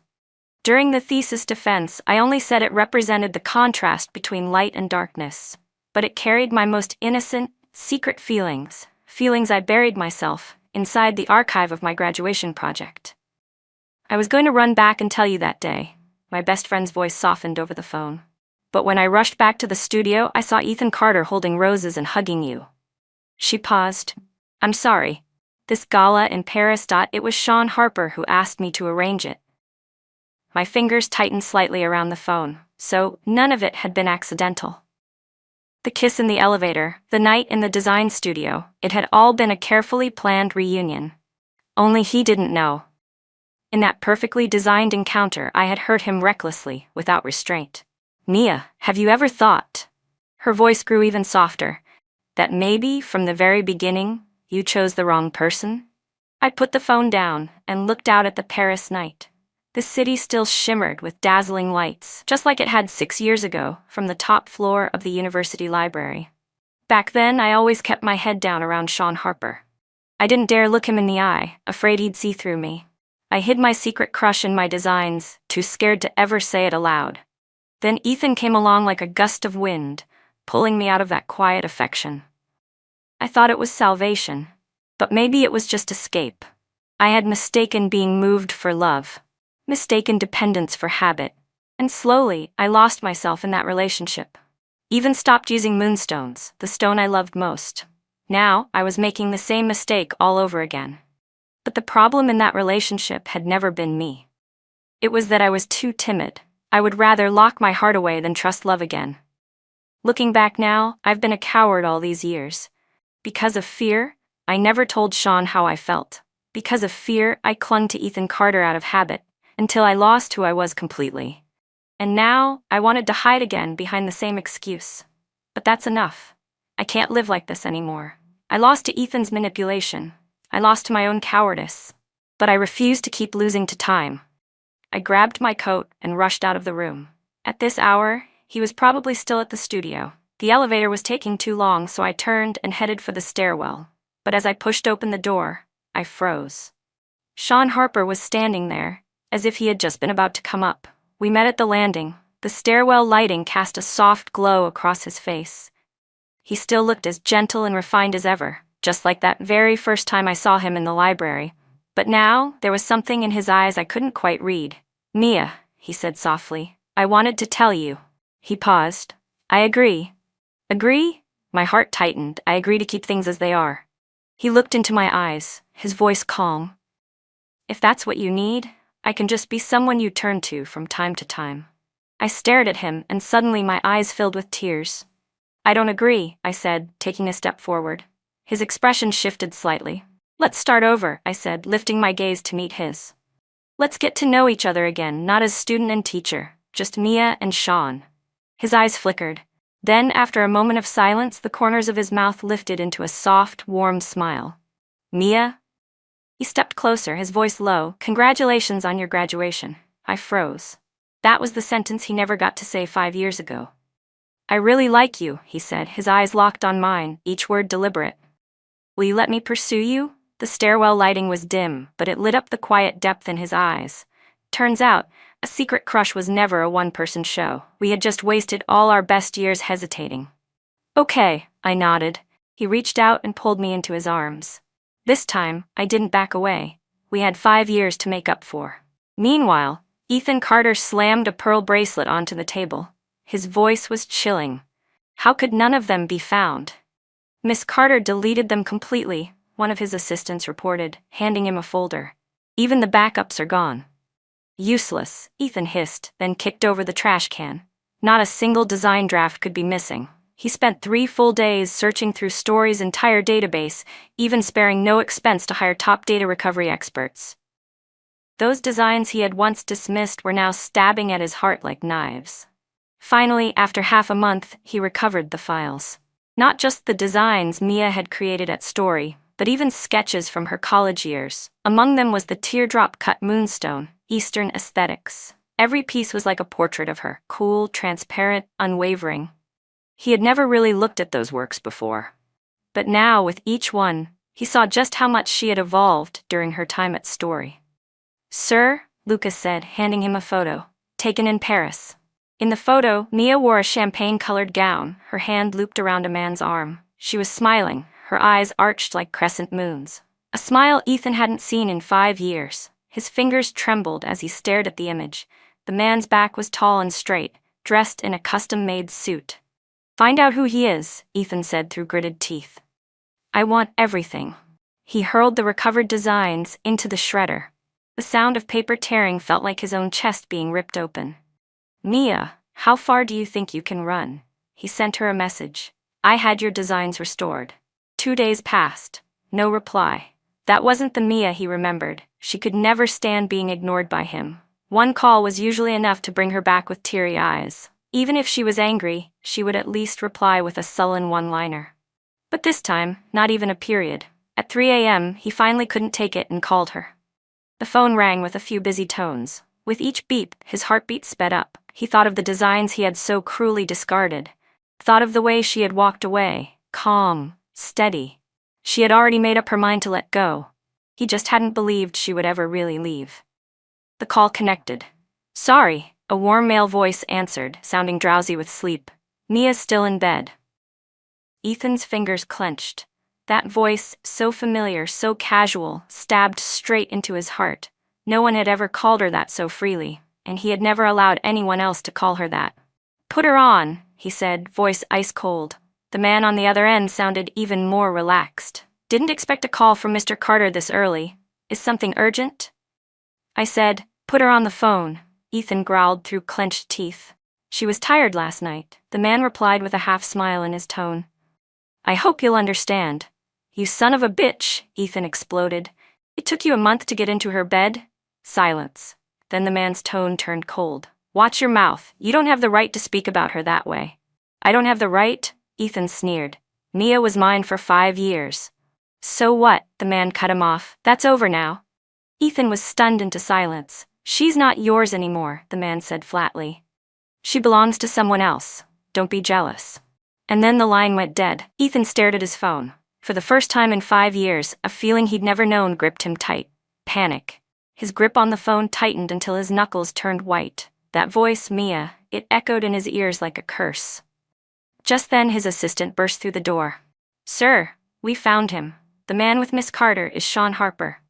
During the thesis defense, I only said it represented the contrast between light and darkness, but it carried my most innocent, Secret feelings, feelings I buried myself inside the archive of my graduation project. I was going to run back and tell you that day. My best friend's voice softened over the phone. But when I rushed back to the studio, I saw Ethan Carter holding roses and hugging you. She paused. I'm sorry. This gala in Paris. It was Sean Harper who asked me to arrange it. My fingers tightened slightly around the phone, so none of it had been accidental. The kiss in the elevator, the night in the design studio, it had all been a carefully planned reunion. Only he didn't know. In that perfectly designed encounter, I had hurt him recklessly, without restraint. Mia, have you ever thought? Her voice grew even softer. That maybe, from the very beginning, you chose the wrong person? I put the phone down and looked out at the Paris night. The city still shimmered with dazzling lights, just like it had 6 years ago, from the top floor of the university library. Back then, I always kept my head down around Sean Harper. I didn't dare look him in the eye, afraid he'd see through me. I hid my secret crush in my designs, too scared to ever say it aloud. Then Ethan came along like a gust of wind, pulling me out of that quiet affection. I thought it was salvation, but maybe it was just escape. I had mistaken being moved for love, mistaken dependence for habit, and slowly I lost myself in that relationship. Even stopped using moonstones, the stone I loved most. Now I was making the same mistake all over again. But the problem in that relationship had never been me. It was that I was too timid. I would rather lock my heart away than trust love again. Looking back now, I've been a coward all these years. Because of fear, I never told Sean how I felt. Because of fear, I clung to Ethan Carter out of habit, until I lost who I was completely. And now, I wanted to hide again behind the same excuse. But that's enough. I can't live like this anymore. I lost to Ethan's manipulation. I lost to my own cowardice. But I refused to keep losing to time. I grabbed my coat and rushed out of the room. At this hour, he was probably still at the studio. The elevator was taking too long, so I turned and headed for the stairwell. But as I pushed open the door, I froze. Sean Harper was standing there, as if he had just been about to come up. We met at the landing. The stairwell lighting cast a soft glow across his face. He still looked as gentle and refined as ever, just like that very first time I saw him in the library. But now, there was something in his eyes I couldn't quite read. Mia, he said softly, I wanted to tell you. He paused. I agree. Agree? My heart tightened. I agree to keep things as they are. He looked into my eyes, his voice calm. If that's what you need, I can just be someone you turn to from time to time. I stared at him, and suddenly my eyes filled with tears. I don't agree, I said, taking a step forward. His expression shifted slightly. Let's start over, I said, lifting my gaze to meet his. Let's get to know each other again, not as student and teacher, just Mia and Sean. His eyes flickered. Then, after a moment of silence, the corners of his mouth lifted into a soft, warm smile. Mia? He stepped closer, his voice low. Congratulations on your graduation. I froze. That was the sentence he never got to say 5 years ago. I really like you, he said, his eyes locked on mine, each word deliberate. Will you let me pursue you? The stairwell lighting was dim, but it lit up the quiet depth in his eyes. Turns out, a secret crush was never a one-person show. We had just wasted all our best years hesitating. Okay, I nodded. He reached out and pulled me into his arms. This time, I didn't back away. We had 5 years to make up for. Meanwhile, Ethan Carter slammed a pearl bracelet onto the table. His voice was chilling. How could none of them be found? Miss Carter deleted them completely, one of his assistants reported, handing him a folder. Even the backups are gone. Useless, Ethan hissed, then kicked over the trash can. Not a single design draft could be missing. He spent 3 full days searching through Story's entire database, even sparing no expense to hire top data recovery experts. Those designs he had once dismissed were now stabbing at his heart like knives. Finally, after half a month, he recovered the files. Not just the designs Mia had created at Story, but even sketches from her college years. Among them was the teardrop-cut moonstone, Eastern aesthetics. Every piece was like a portrait of her, cool, transparent, unwavering. He had never really looked at those works before. But now, with each one, he saw just how much she had evolved during her time at Story. Sir, Lucas said, handing him a photo, taken in Paris. In the photo, Mia wore a champagne-colored gown, her hand looped around a man's arm. She was smiling, her eyes arched like crescent moons. A smile Ethan hadn't seen in 5 years. His fingers trembled as he stared at the image. The man's back was tall and straight, dressed in a custom-made suit. "Find out who he is," Ethan said through gritted teeth. "I want everything." He hurled the recovered designs into the shredder. The sound of paper tearing felt like his own chest being ripped open. "Mia, how far do you think you can run?" He sent her a message. "I had your designs restored." 2 days passed. No reply. That wasn't the Mia he remembered. She could never stand being ignored by him. One call was usually enough to bring her back with teary eyes. Even if she was angry, she would at least reply with a sullen one-liner. But this time, not even a period. At 3 a.m., he finally couldn't take it and called her. The phone rang with a few busy tones. With each beep, his heartbeat sped up. He thought of the designs he had so cruelly discarded. Thought of the way she had walked away, calm, steady. She had already made up her mind to let go. He just hadn't believed she would ever really leave. The call connected. "Sorry," a warm male voice answered, sounding drowsy with sleep. "Mia's still in bed." Ethan's fingers clenched. That voice, so familiar, so casual, stabbed straight into his heart. No one had ever called her that so freely, and he had never allowed anyone else to call her that. "Put her on," he said, voice ice cold. The man on the other end sounded even more relaxed. "Didn't expect a call from Mr. Carter this early. Is something urgent?" I said, "Put her on the phone," Ethan growled through clenched teeth. "She was tired last night," the man replied with a half-smile in his tone. "I hope you'll understand." "You son of a bitch," Ethan exploded. "It took you a month to get into her bed?" Silence. Then the man's tone turned cold. "Watch your mouth. You don't have the right to speak about her that way." "I don't have the right?" Ethan sneered. "Mia was mine for 5 years. "So what?" The man cut him off. "That's over now." Ethan was stunned into silence. "She's not yours anymore," the man said flatly. "She belongs to someone else. Don't be jealous." And then the line went dead. Ethan stared at his phone. For the first time in 5 years, a feeling he'd never known gripped him tight. Panic. His grip on the phone tightened until his knuckles turned white. That voice, Mia, it echoed in his ears like a curse. Just then his assistant burst through the door. "Sir, we found him. The man with Miss Carter is Sean Harper."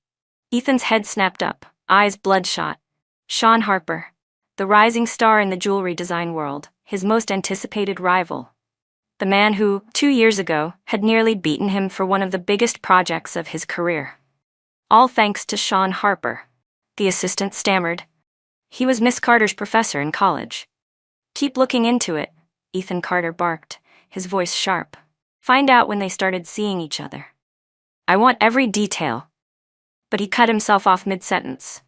Ethan's head snapped up, eyes bloodshot. Sean Harper, the rising star in the jewelry design world, his most anticipated rival. The man who, 2 years ago, had nearly beaten him for one of the biggest projects of his career. All thanks to Sean Harper. The assistant stammered. "He was Miss Carter's professor in college." "Keep looking into it," Ethan Carter barked, his voice sharp. "Find out when they started seeing each other. I want every detail." But he cut himself off mid-sentence.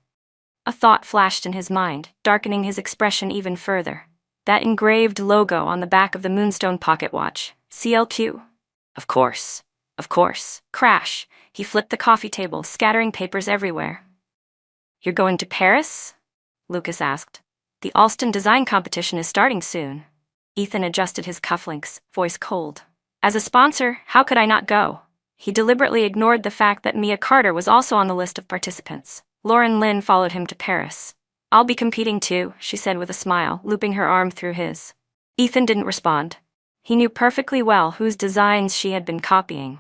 A thought flashed in his mind, darkening his expression even further. That engraved logo on the back of the Moonstone pocket watch. CLQ. Of course. Of course. Crash. He flipped the coffee table, scattering papers everywhere. "You're going to Paris?" Lucas asked. "The Alston design competition is starting soon." Ethan adjusted his cufflinks, voice cold. "As a sponsor, how could I not go?" He deliberately ignored the fact that Mia Carter was also on the list of participants. Lauren Lynn followed him to Paris. "I'll be competing too," she said with a smile, looping her arm through his. Ethan didn't respond. He knew perfectly well whose designs she had been copying.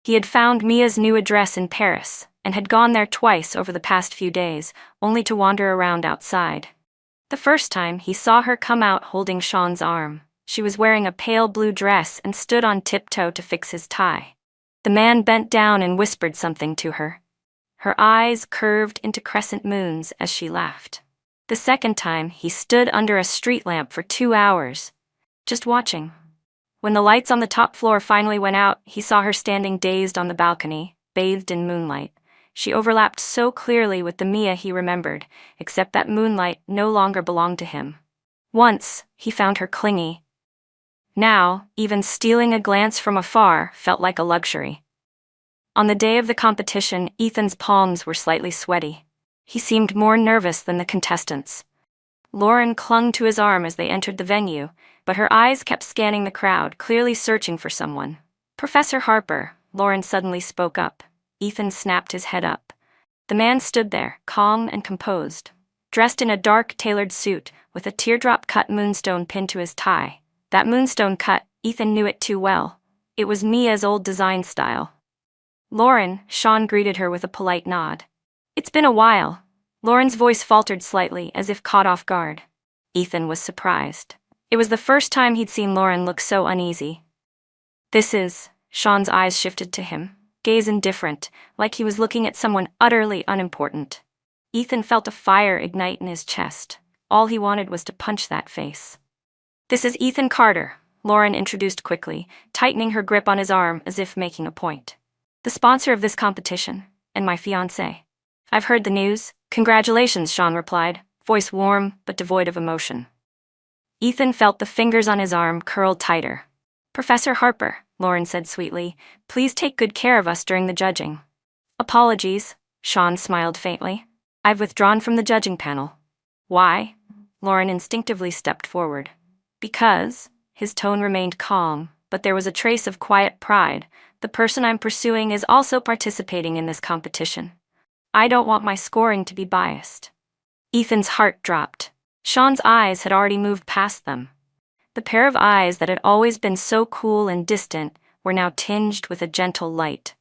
He had found Mia's new address in Paris, and had gone there twice over the past few days, only to wander around outside. The first time, he saw her come out holding Sean's arm. She was wearing a pale blue dress and stood on tiptoe to fix his tie. The man bent down and whispered something to her. Her eyes curved into crescent moons as she laughed. The second time, he stood under a street lamp for 2 hours, just watching. When the lights on the top floor finally went out, he saw her standing dazed on the balcony, bathed in moonlight. She overlapped so clearly with the Mia he remembered, except that moonlight no longer belonged to him. Once, he found her clingy. Now, even stealing a glance from afar felt like a luxury. On the day of the competition, Ethan's palms were slightly sweaty. He seemed more nervous than the contestants. Lauren clung to his arm as they entered the venue, but her eyes kept scanning the crowd, clearly searching for someone. "Professor Harper," Lauren suddenly spoke up. Ethan snapped his head up. The man stood there, calm and composed, dressed in a dark, tailored suit, with a teardrop-cut moonstone pinned to his tie. That moonstone cut, Ethan knew it too well. It was Mia's old design style. Lauren, Sean greeted her with a polite nod. It's been a while. Lauren's voice faltered slightly, as if caught off guard. Ethan was surprised. It was the first time he'd seen Lauren look so uneasy. This is, Sean's eyes shifted to him, gaze indifferent, like he was looking at someone utterly unimportant. Ethan felt a fire ignite in his chest. All he wanted was to punch that face. This is Ethan Carter, Lauren introduced quickly, tightening her grip on his arm as if making a point. The sponsor of this competition, and my fiancé. I've heard the news. Congratulations, Sean replied, voice warm but devoid of emotion. Ethan felt the fingers on his arm curl tighter. Professor Harper, Lauren said sweetly, please take good care of us during the judging. Apologies, Sean smiled faintly. I've withdrawn from the judging panel. Why? Lauren instinctively stepped forward. Because, his tone remained calm, but there was a trace of quiet pride. The person I'm pursuing is also participating in this competition. I don't want my scoring to be biased. Ethan's heart dropped. Sean's eyes had already moved past them. The pair of eyes that had always been so cool and distant were now tinged with a gentle light.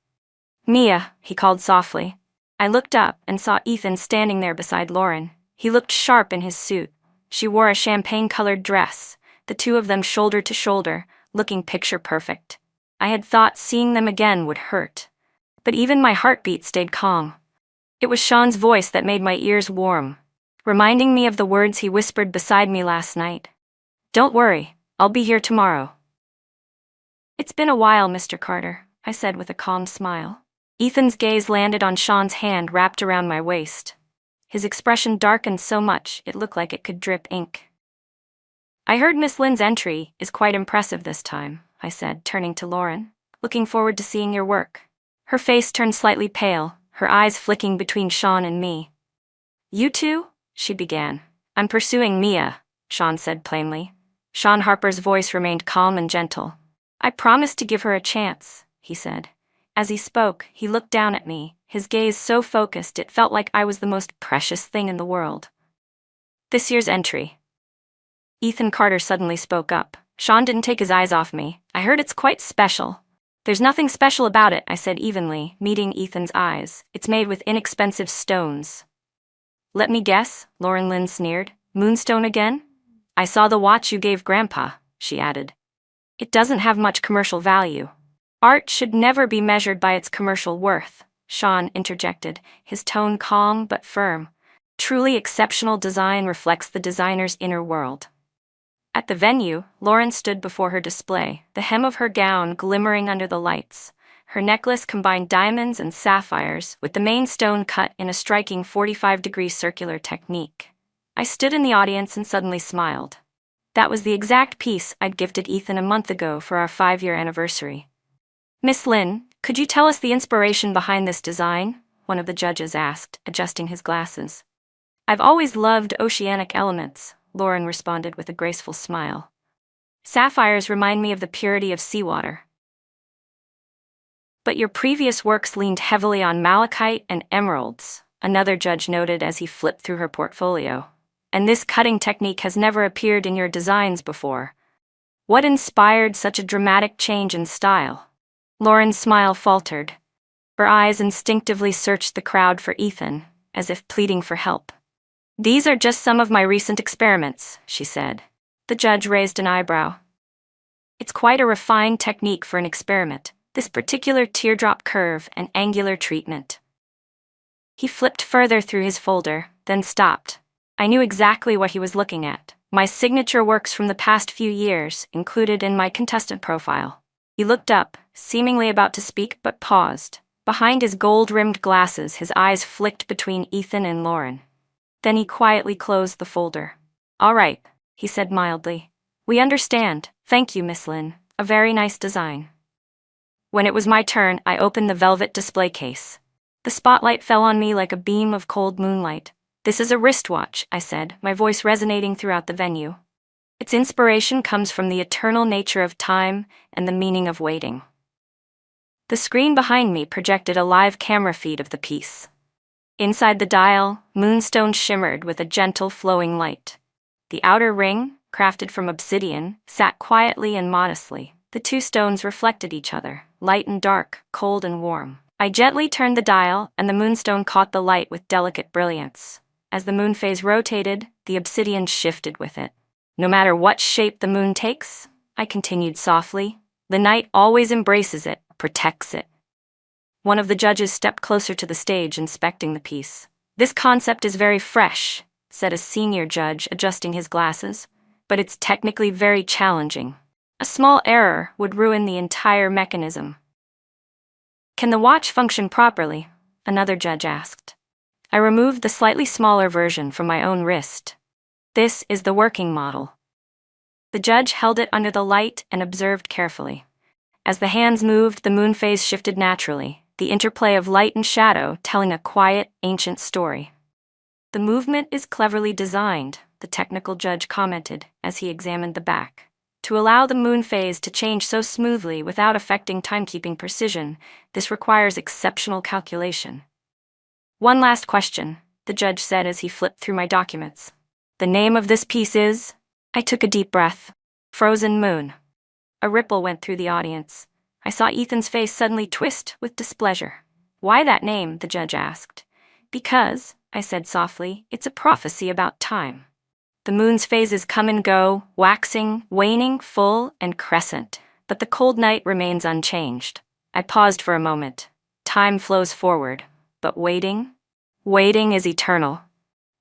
Mia, he called softly. I looked up and saw Ethan standing there beside Lauren. He looked sharp in his suit. She wore a champagne-colored dress, the two of them shoulder to shoulder, looking picture-perfect. I had thought seeing them again would hurt. But even my heartbeat stayed calm. It was Sean's voice that made my ears warm, reminding me of the words he whispered beside me last night. Don't worry, I'll be here tomorrow. It's been a while, Mr. Carter, I said with a calm smile. Ethan's gaze landed on Sean's hand wrapped around my waist. His expression darkened so much it looked like it could drip ink. I heard Miss Lynn's entry is quite impressive this time, I said, turning to Lauren. Looking forward to seeing your work. Her face turned slightly pale, her eyes flicking between Sean and me. You two? She began. I'm pursuing Mia, Sean said plainly. Sean Harper's voice remained calm and gentle. I promised to give her a chance, he said. As he spoke, he looked down at me, his gaze so focused it felt like I was the most precious thing in the world. This year's entry. Ethan Carter suddenly spoke up. Sean didn't take his eyes off me. I heard it's quite special. There's nothing special about it, I said evenly, meeting Ethan's eyes. It's made with inexpensive stones. Let me guess, Lauren Lynn sneered. Moonstone again? I saw the watch you gave Grandpa, she added. It doesn't have much commercial value. Art should never be measured by its commercial worth, Sean interjected, his tone calm but firm. Truly exceptional design reflects the designer's inner world. At the venue, Lauren stood before her display, the hem of her gown glimmering under the lights. Her necklace combined diamonds and sapphires, with the main stone cut in a striking 45-degree circular technique. I stood in the audience and suddenly smiled. That was the exact piece I'd gifted Ethan a month ago for our 5-year anniversary. Miss Lynn, could you tell us the inspiration behind this design? One of the judges asked, adjusting his glasses. I've always loved oceanic elements, Lauren responded with a graceful smile. Sapphires remind me of the purity of seawater. But your previous works leaned heavily on malachite and emeralds, another judge noted as he flipped through her portfolio. And this cutting technique has never appeared in your designs before. What inspired such a dramatic change in style? Lauren's smile faltered. Her eyes instinctively searched the crowd for Ethan, as if pleading for help. These are just some of my recent experiments, she said. The judge raised an eyebrow. It's quite a refined technique for an experiment, this particular teardrop curve and angular treatment. He flipped further through his folder, then stopped. I knew exactly what he was looking at. My signature works from the past few years, included in my contestant profile. He looked up, seemingly about to speak, but paused. Behind his gold-rimmed glasses, his eyes flicked between Ethan and Lauren. Then he quietly closed the folder. All right, he said mildly. We understand. Thank you, Miss Lynn. A very nice design. When it was my turn, I opened the velvet display case. The spotlight fell on me like a beam of cold moonlight. This is a wristwatch, I said, my voice resonating throughout the venue. Its inspiration comes from the eternal nature of time and the meaning of waiting. The screen behind me projected a live camera feed of the piece. Inside the dial, moonstone shimmered with a gentle flowing light. The outer ring, crafted from obsidian, sat quietly and modestly, The two stones reflected each other, light and dark, cold and warm. I gently turned the dial, and the moonstone caught the light with delicate brilliance. As the moon phase rotated, the obsidian shifted with it. No matter what shape the moon takes, I continued softly, the night always embraces it, protects it. One of the judges stepped closer to the stage, inspecting the piece. "This concept is very fresh," said a senior judge, adjusting his glasses, "but it's technically very challenging. A small error would ruin the entire mechanism." "Can the watch function properly?" another judge asked. I removed the slightly smaller version from my own wrist. "This is the working model." The judge held it under the light and observed carefully. As the hands moved, the moon phase shifted naturally, the interplay of light and shadow telling a quiet, ancient story. "The movement is cleverly designed," the technical judge commented as he examined the back. "To allow the moon phase to change so smoothly without affecting timekeeping precision, this requires exceptional calculation." "One last question," the judge said as he flipped through my documents. "The name of this piece is—" I took a deep breath. "Frozen Moon." A ripple went through the audience. I saw Ethan's face suddenly twist with displeasure. "Why that name?" the judge asked. "Because," I said softly, "it's a prophecy about time. The moon's phases come and go, waxing, waning, full, and crescent, but the cold night remains unchanged." I paused for a moment. Time flows forward, but waiting? Waiting is eternal.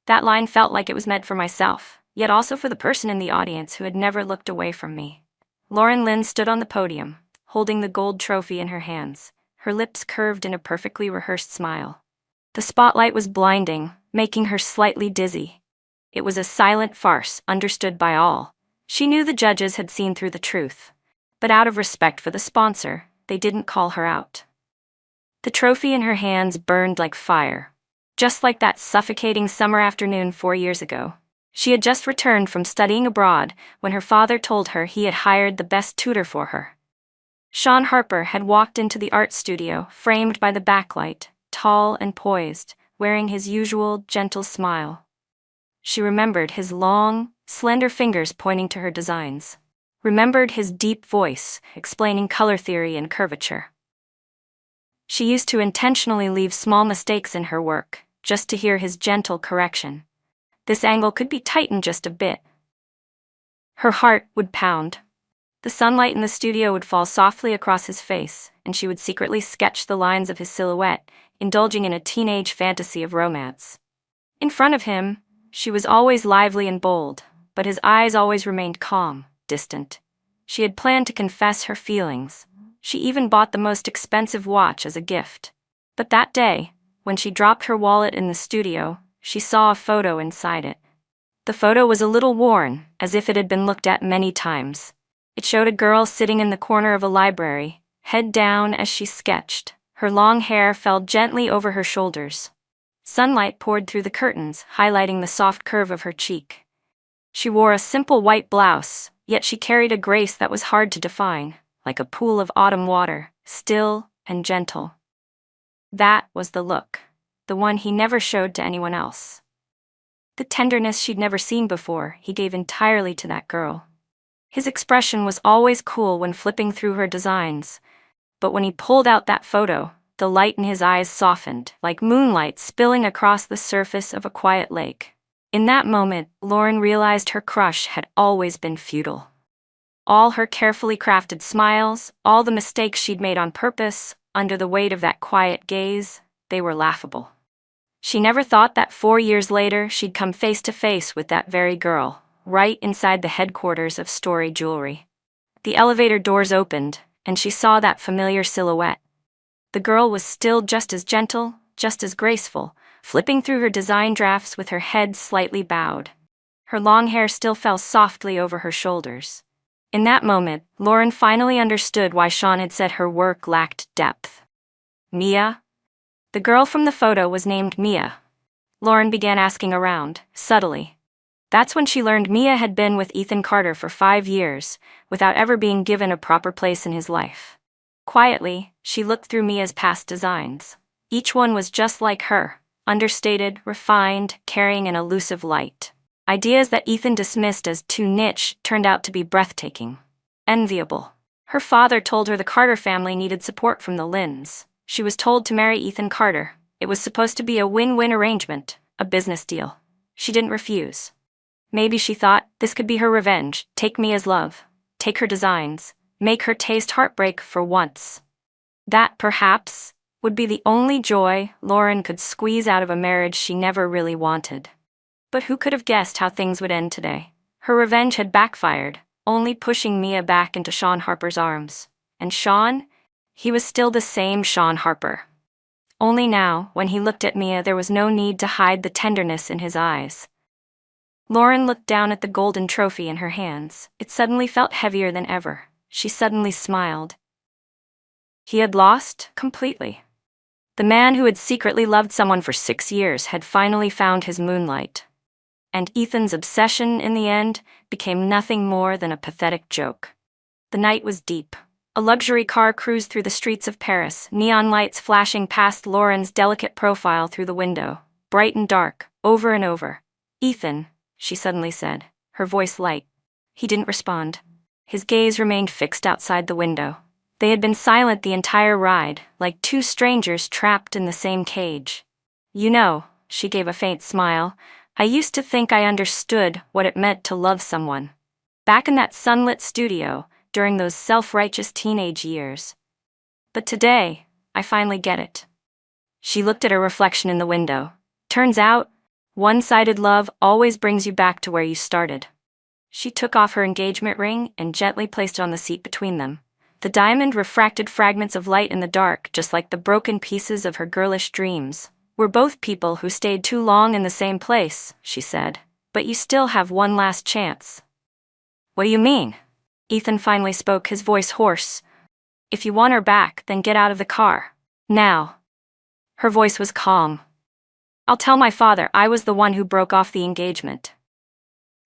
That line felt like it was meant for myself, yet also for the person in the audience who had never looked away from me. Lauren Lynn stood on the podium, holding the gold trophy in her hands, her lips curved in a perfectly rehearsed smile. The spotlight was blinding, making her slightly dizzy. It was a silent farce, understood by all. She knew the judges had seen through the truth, but out of respect for the sponsor, they didn't call her out. The trophy in her hands burned like fire, just like that suffocating summer afternoon 4 years ago. She had just returned from studying abroad when her father told her he had hired the best tutor for her. Sean Harper had walked into the art studio, framed by the backlight, tall and poised, wearing his usual gentle smile. She remembered his long, slender fingers pointing to her designs. Remembered his deep voice, explaining color theory and curvature. She used to intentionally leave small mistakes in her work, just to hear his gentle correction. "This angle could be tightened just a bit." Her heart would pound. The sunlight in the studio would fall softly across his face, and she would secretly sketch the lines of his silhouette, indulging in a teenage fantasy of romance. In front of him, she was always lively and bold, but his eyes always remained calm, distant. She had planned to confess her feelings. She even bought the most expensive watch as a gift. But that day, when she dropped her wallet in the studio, she saw a photo inside it. The photo was a little worn, as if it had been looked at many times. It showed a girl sitting in the corner of a library, head down as she sketched. Her long hair fell gently over her shoulders. Sunlight poured through the curtains, highlighting the soft curve of her cheek. She wore a simple white blouse, yet she carried a grace that was hard to define, like a pool of autumn water, still and gentle. That was the look, the one he never showed to anyone else. The tenderness she'd never seen before, he gave entirely to that girl. His expression was always cool when flipping through her designs, but when he pulled out that photo, the light in his eyes softened, like moonlight spilling across the surface of a quiet lake. In that moment, Lauren realized her crush had always been futile. All her carefully crafted smiles, all the mistakes she'd made on purpose, under the weight of that quiet gaze, they were laughable. She never thought that 4 years later she'd come face to face with that very girl, right inside the headquarters of Story Jewelry. The elevator doors opened, and she saw that familiar silhouette. The girl was still just as gentle, just as graceful, flipping through her design drafts with her head slightly bowed. Her long hair still fell softly over her shoulders. In that moment, Lauren finally understood why Sean had said her work lacked depth. Mia? The girl from the photo was named Mia. Lauren began asking around, subtly. That's when she learned Mia had been with Ethan Carter for 5 years, without ever being given a proper place in his life. Quietly, she looked through Mia's past designs. Each one was just like her, understated, refined, carrying an elusive light. Ideas that Ethan dismissed as too niche turned out to be breathtaking, enviable. Her father told her the Carter family needed support from the Lynns. She was told to marry Ethan Carter. It was supposed to be a win-win arrangement, a business deal. She didn't refuse. Maybe she thought this could be her revenge, take me as love, take her designs, make her taste heartbreak for once. That, perhaps, would be the only joy Lauren could squeeze out of a marriage she never really wanted. But who could have guessed how things would end today? Her revenge had backfired, only pushing Mia back into Sean Harper's arms. And Sean? He was still the same Sean Harper. Only now, when he looked at Mia, there was no need to hide the tenderness in his eyes. Lauren looked down at the golden trophy in her hands. It suddenly felt heavier than ever. She suddenly smiled. He had lost completely. The man who had secretly loved someone for 6 years had finally found his moonlight. And Ethan's obsession, in the end, became nothing more than a pathetic joke. The night was deep. A luxury car cruised through the streets of Paris, neon lights flashing past Lauren's delicate profile through the window, bright and dark, over and over. "Ethan," she suddenly said, her voice light. He didn't respond. His gaze remained fixed outside the window. They had been silent the entire ride, like two strangers trapped in the same cage. "You know," she gave a faint smile, "I used to think I understood what it meant to love someone. Back in that sunlit studio, during those self-righteous teenage years. But today, I finally get it." She looked at her reflection in the window. "Turns out, one-sided love always brings you back to where you started." She took off her engagement ring and gently placed it on the seat between them. The diamond refracted fragments of light in the dark, just like the broken pieces of her girlish dreams. "We're both people who stayed too long in the same place," she said. "But you still have one last chance." "What do you mean?" Ethan finally spoke, his voice hoarse. "If you want her back, then get out of the car. Now." Her voice was calm. "I'll tell my father I was the one who broke off the engagement."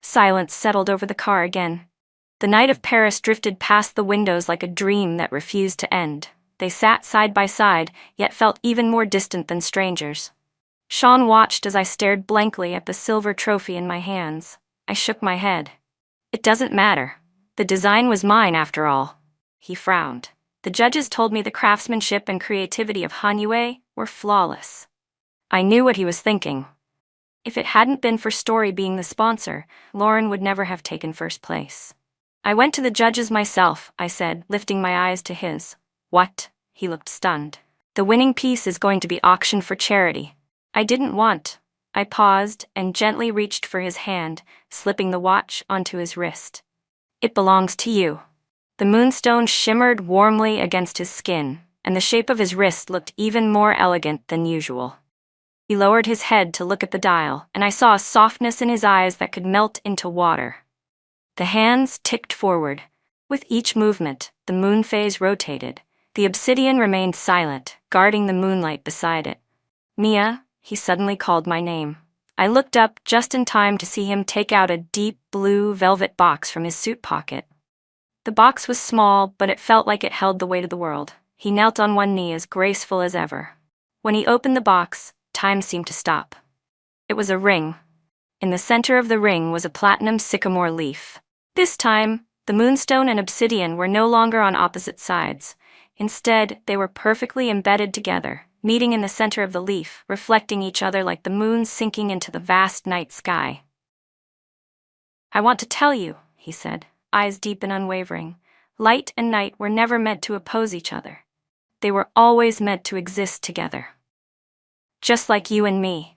Silence settled over the car again. The night of Paris drifted past the windows like a dream that refused to end. They sat side by side, yet felt even more distant than strangers. Sean watched as I stared blankly at the silver trophy in my hands. I shook my head. "It doesn't matter. The design was mine after all." He frowned. "The judges told me the craftsmanship and creativity of Han Yue were flawless." I knew what he was thinking. If it hadn't been for Story being the sponsor, Lauren would never have taken first place. "I went to the judges myself," I said, lifting my eyes to his. "What?" He looked stunned. "The winning piece is going to be auctioned for charity." I didn't want. I paused and gently reached for his hand, slipping the watch onto his wrist. "It belongs to you." The moonstone shimmered warmly against his skin, and the shape of his wrist looked even more elegant than usual. He lowered his head to look at the dial, and I saw a softness in his eyes that could melt into water. The hands ticked forward. With each movement, the moon phase rotated. The obsidian remained silent, guarding the moonlight beside it. "Mia," he suddenly called my name. I looked up just in time to see him take out a deep blue velvet box from his suit pocket. The box was small, but it felt like it held the weight of the world. He knelt on one knee as graceful as ever. When he opened the box, time seemed to stop. It was a ring. In the center of the ring was a platinum sycamore leaf. This time, the moonstone and obsidian were no longer on opposite sides. Instead, they were perfectly embedded together, meeting in the center of the leaf, reflecting each other like the moon sinking into the vast night sky. "I want to tell you," he said, eyes deep and unwavering. "Light and night were never meant to oppose each other. They were always meant to exist together. Just like you and me."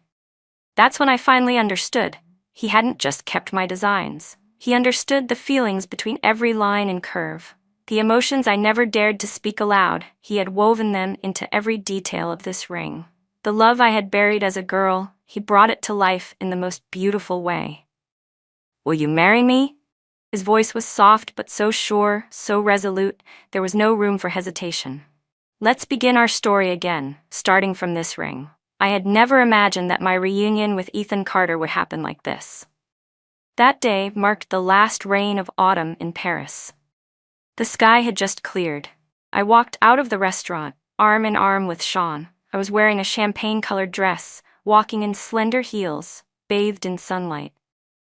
That's when I finally understood. He hadn't just kept my designs. He understood the feelings between every line and curve. The emotions I never dared to speak aloud, he had woven them into every detail of this ring. The love I had buried as a girl, he brought it to life in the most beautiful way. "Will you marry me?" His voice was soft but so sure, so resolute, there was no room for hesitation. "Let's begin our story again, starting from this ring." I had never imagined that my reunion with Ethan Carter would happen like this. That day marked the last rain of autumn in Paris. The sky had just cleared. I walked out of the restaurant, arm in arm with Sean. I was wearing a champagne-colored dress, walking in slender heels, bathed in sunlight.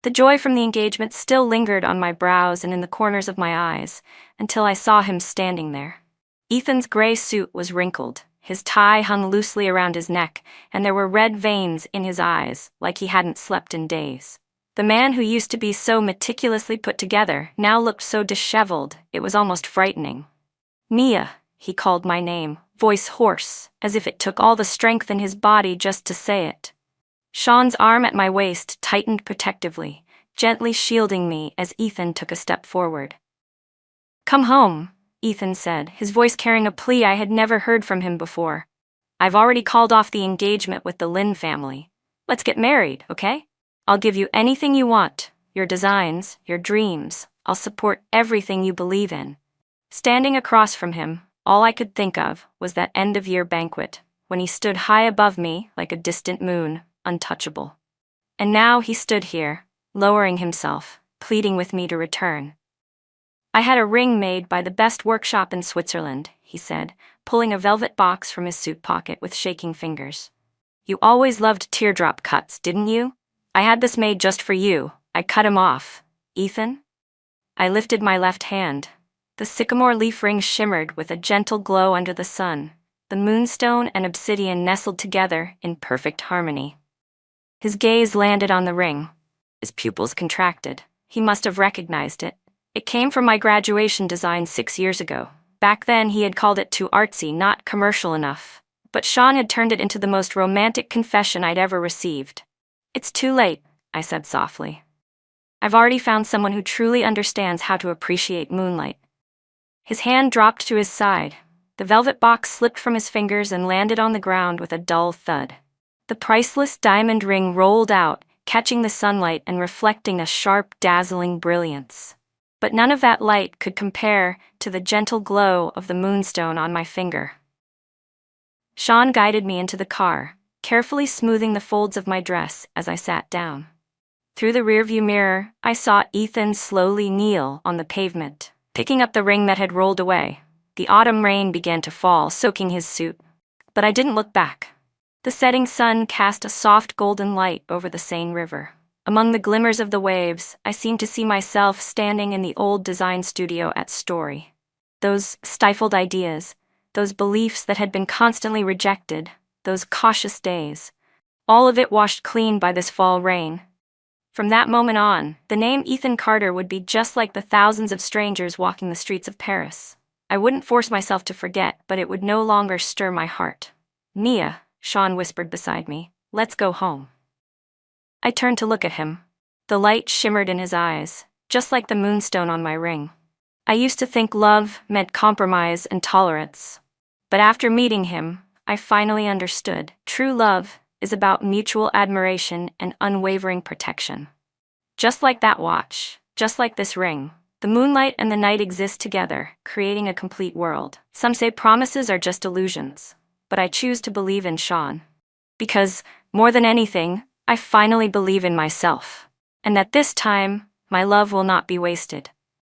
The joy from the engagement still lingered on my brows and in the corners of my eyes, until I saw him standing there. Ethan's gray suit was wrinkled, his tie hung loosely around his neck, and there were red veins in his eyes, like he hadn't slept in days. The man who used to be so meticulously put together now looked so disheveled, it was almost frightening. "Mia," he called my name, voice hoarse, as if it took all the strength in his body just to say it. Sean's arm at my waist tightened protectively, gently shielding me as Ethan took a step forward. "Come home," Ethan said, his voice carrying a plea I had never heard from him before. "I've already called off the engagement with the Lin family. Let's get married, okay? I'll give you anything you want, your designs, your dreams. I'll support everything you believe in." Standing across from him, all I could think of was that end-of-year banquet, when he stood high above me like a distant moon, untouchable. And now he stood here, lowering himself, pleading with me to return. "I had a ring made by the best workshop in Switzerland," he said, pulling a velvet box from his suit pocket with shaking fingers. "You always loved teardrop cuts, didn't you? I had this made just for you. I cut him off. Ethan?" I lifted my left hand. The sycamore leaf ring shimmered with a gentle glow under the sun, the moonstone and obsidian nestled together in perfect harmony. His gaze landed on the ring. His pupils contracted. He must have recognized it. It came from my graduation design 6 years ago. Back then he had called it too artsy, not commercial enough. But Sean had turned it into the most romantic confession I'd ever received. "It's too late," I said softly. "I've already found someone who truly understands how to appreciate moonlight." His hand dropped to his side. The velvet box slipped from his fingers and landed on the ground with a dull thud. The priceless diamond ring rolled out, catching the sunlight and reflecting a sharp, dazzling brilliance. But none of that light could compare to the gentle glow of the moonstone on my finger. Sean guided me into the car, carefully smoothing the folds of my dress as I sat down. Through the rearview mirror, I saw Ethan slowly kneel on the pavement, picking up the ring that had rolled away. The autumn rain began to fall, soaking his suit. But I didn't look back. The setting sun cast a soft golden light over the Seine River. Among the glimmers of the waves, I seemed to see myself standing in the old design studio at Story. Those stifled ideas, those beliefs that had been constantly rejected, those cautious days, all of it washed clean by this fall rain. From that moment on, the name Ethan Carter would be just like the thousands of strangers walking the streets of Paris. I wouldn't force myself to forget, but it would no longer stir my heart. "Mia," Sean whispered beside me, "let's go home." I turned to look at him. The light shimmered in his eyes, just like the moonstone on my ring. I used to think love meant compromise and tolerance. But after meeting him, I finally understood. True love is about mutual admiration and unwavering protection. Just like that watch, just like this ring, the moonlight and the night exist together, creating a complete world. Some say promises are just illusions, but I choose to believe in Sean. Because, more than anything, I finally believe in myself. And that this time, my love will not be wasted.